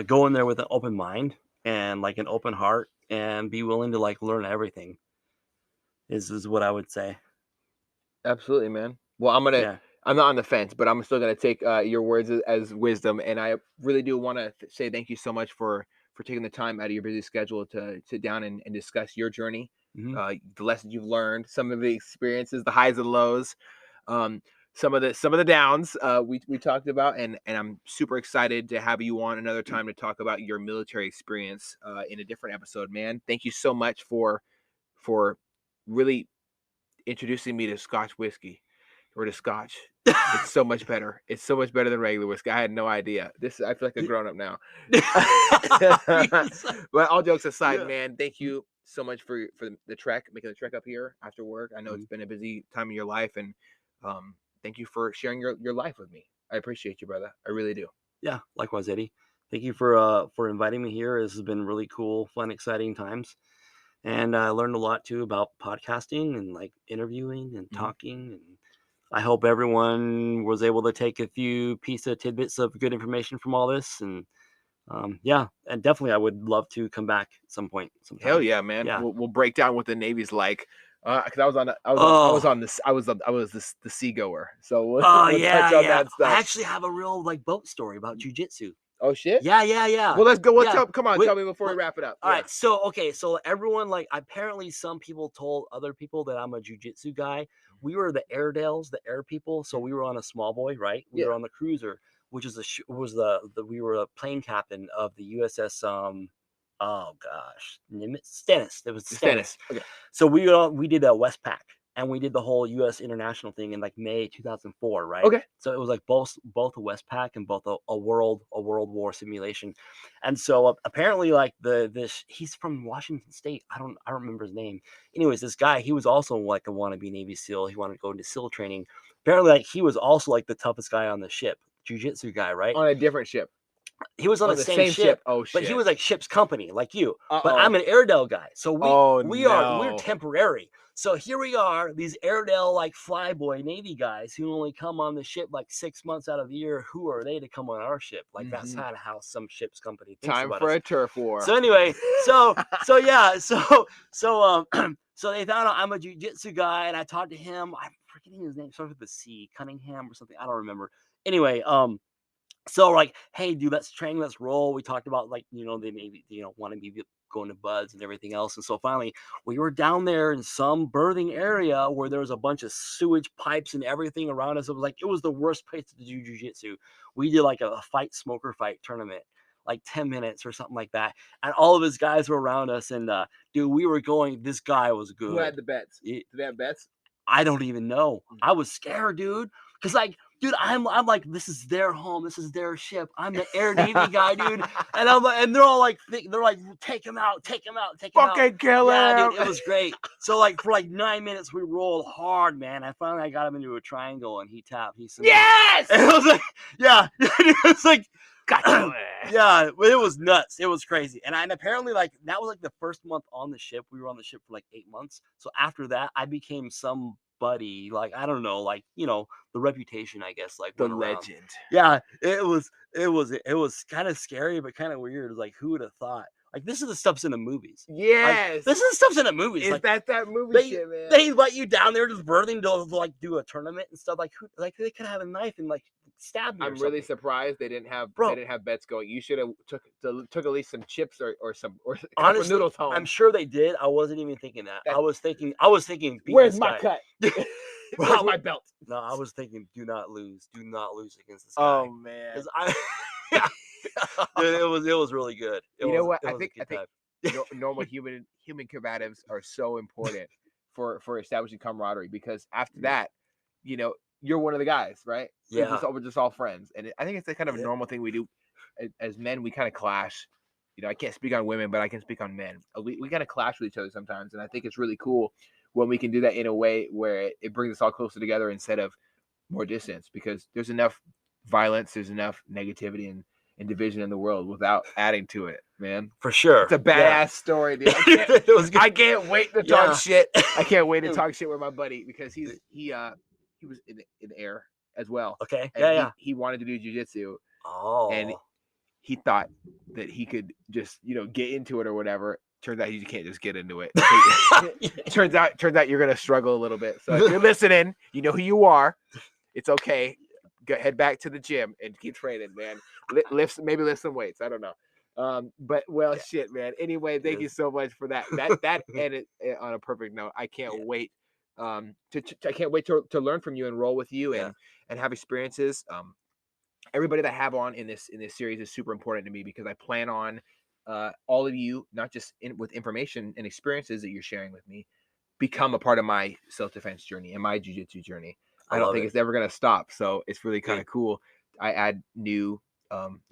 go in there with an open mind and like an open heart, and be willing to like learn everything. Is what I would say. Absolutely, man. Well, I'm not on the fence, but I'm still gonna take your words as wisdom, and I really do want to say thank you so much for taking the time out of your busy schedule to sit down and discuss your journey, the lessons you've learned, some of the experiences, the highs and lows. some of the downs we talked about, and I'm super excited to have you on another time to talk about your military experience in a different episode, man. Thank you so much for really introducing me to Scotch whiskey or to Scotch. It's so much better. It's so much better than regular whiskey. I had no idea. I feel like a grown up now. But all jokes aside, Yeah. man, thank you so much for the trek, making the trek up here after work. I know it's been a busy time in your life, and thank you for sharing your life with me. I appreciate you, brother. I really do. Yeah, likewise, Eddie. Thank you for inviting me here. This has been really cool, fun, exciting times. And I learned a lot too about podcasting and like interviewing and talking. And I hope everyone was able to take a few tidbits of good information from all this. And yeah, and definitely I would love to come back at some point. Sometime. Hell yeah, man. Yeah. We'll break down what the Navy's like. Because I was the seagoer. So we'll touch on that stuff. I actually have a real like boat story about jiu-jitsu. Oh shit. Yeah. Well, let's go. Come on, tell me before we wrap it up. All right. So everyone like apparently some people told other people that I'm a jiu-jitsu guy. We were the Airedales, the air people. So we were on a small boy, right? We were on the cruiser, which is we were a plane captain of the USS oh gosh, Stennis. It was Stennis. Okay. So we did a Westpac. And we did the whole U.S. international thing in like May 2004, right? Okay. So it was like both a Westpac and both a world war simulation. And so apparently, like he's from Washington State. I don't remember his name. Anyways, this guy, he was also like a wannabe Navy SEAL. He wanted to go into SEAL training. Apparently, like he was also like the toughest guy on the ship, jiu-jitsu guy, right? On a different ship. He was on the same ship. Oh shit! But he was like ship's company, like you. Uh-oh. But I'm an Airedale guy, so we're temporary. So here we are, these Airedale like flyboy Navy guys who only come on the ship like 6 months out of the year. Who are they to come on our ship? Like that's kind of how some ship's company thinks Time about for us. a turf war. So anyway, so they found out I'm a jiu-jitsu guy, and I talked to him. I'm forgetting his name, starts with the C, Cunningham or something. I don't remember. Anyway, so like, hey, dude, let's train, let's roll. We talked about like, they maybe, want to be going to buds and everything else. And so finally we were down there in some berthing area where there was a bunch of sewage pipes and everything around us. It was the worst place to do jiu-jitsu. We did like a smoker fight tournament, like 10 minutes or something like that. And all of his guys were around us. And dude, we were going, this guy was good. Who had the bets? Did they have bets? I don't even know. I was scared, dude. Cause like, dude, I'm like, this is their home, this is their ship. I'm the Air Navy guy, dude. And I'm like, and they're all like, take him out. Fucking kill him. Yeah, dude, it was great. So like for like 9 minutes, we rolled hard, man. I finally got him into a triangle, and he tapped. He said, yes. And I was like, yeah. It was like, yeah, but it was nuts. It was crazy. And apparently like that was like the first month on the ship. We were on the ship for like 8 months. So after that, I became somebody, like, I don't know, like, the reputation, I guess, like the went around. legend. Yeah, it was kind of scary, but kind of weird. Like, who would have thought? Like, this is the stuff's in the movies. Yes, like, this is the stuff's in the movies. Is like, that movie shit, man? They let you down there just birthing to like do a tournament and stuff. Like, they could have a knife and like stab me. I'm really surprised they didn't have bets going. You should have took at least some chips or a couple noodles home. I'm sure they did. I wasn't even thinking that. I was thinking. Where's my cut? Where's my belt? No, I was thinking, do not lose against this guy. Oh man, dude, it was really good. I think normal human combatives are so important for establishing camaraderie, because after that, you're one of the guys, right? Yeah, we're just all friends, and I think it's a kind of a normal thing we do as men. We kind of clash. I can't speak on women, but I can speak on men. We kind of clash with each other sometimes, and I think it's really cool when we can do that in a way where it brings us all closer together instead of more distance, because there's enough violence, there's enough negativity and division in the world without adding to it, man. For sure. It's a badass story, dude. I can't wait to talk shit. I can't wait to talk shit with my buddy, because he was in the air as well. Okay. And he wanted to do jiu-jitsu. Oh. And he thought that he could just, get into it or whatever. Turns out you can't just get into it. Turns out you're gonna struggle a little bit. So if you're listening, you know who you are. It's okay. Head back to the gym and keep training, man. Lift some weights. I don't know. But shit, man. Anyway, thank you so much for that. That ended on a perfect note. I can't wait I can't wait to learn from you and roll with you Yeah, and have experiences. Everybody that I have on in this series is super important to me because I plan on all of you, not just with information and experiences that you're sharing with me, become a part of my self-defense journey and my jiu-jitsu journey. I I don't love think it. it's ever going to stop. So it's really kind Same. of cool. I add new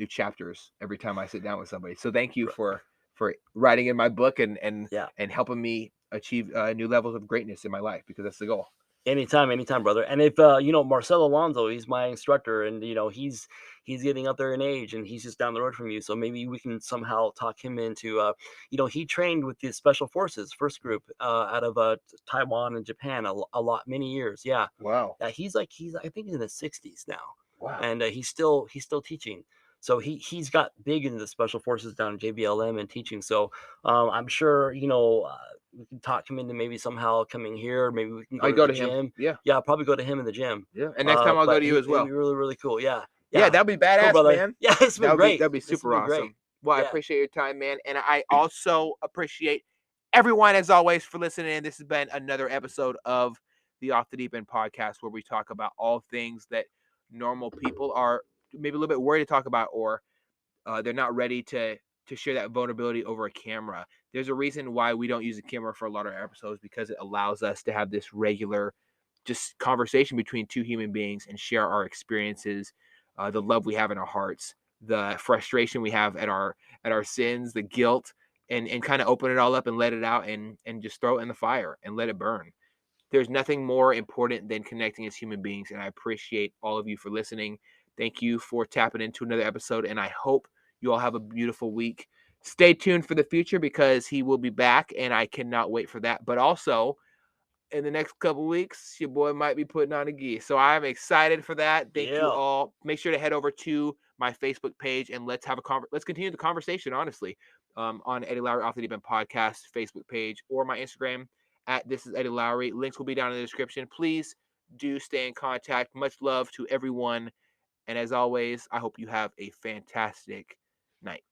chapters every time I sit down with somebody. So thank you Bro. for writing in my book Yeah. and helping me achieve new levels of greatness in my life because that's the goal. Anytime, anytime, brother. And if Marcel Alonso, he's my instructor, and he's getting up there in age, and he's just down the road from you. So maybe we can somehow talk him into, he trained with the Special Forces first group out of Taiwan and Japan a lot, many years. Yeah, Wow. yeah. He's I think in the 60s now, Wow. and he's still teaching. So he's got big into the Special Forces down in JBLM and teaching. So I'm sure we can talk him into maybe somehow coming here. Maybe we can go I to go the to him. gym. Yeah. Yeah, I'll probably go to him in the gym. Yeah. And next time I'll go But to you as it'd be well. really, really cool. Yeah. Yeah, Yeah. that'd be Cool, badass, brother. man. Yeah, it's been great. That'd be This has super been great. awesome. Well, I Yeah. appreciate your time, man. And I also appreciate everyone as always for listening. This has been another episode of the Off the Deep End podcast where we talk about all things that normal people are maybe a little bit worried to talk about or they're not ready to share that vulnerability over a camera. There's a reason why we don't use a camera for a lot of our episodes because it allows us to have this regular just conversation between two human beings and share our experiences, the love we have in our hearts, the frustration we have at our sins, the guilt, and kind of open it all up and let it out and just throw it in the fire and let it burn. There's nothing more important than connecting as human beings, and I appreciate all of you for listening. Thank you for tapping into another episode, and I hope you all have a beautiful week. Stay tuned for the future because he will be back, and I cannot wait for that. But also, in the next couple weeks, your boy might be putting on a gi. So I'm excited for that. Thank you Yeah. all. Make sure to head over to my Facebook page and let's continue the conversation. Honestly, on Eddie Lowry Off the Deep End podcast Facebook page or my Instagram at This Is Eddie Lowry. Links will be down in the description. Please do stay in contact. Much love to everyone, and as always, I hope you have a fantastic night.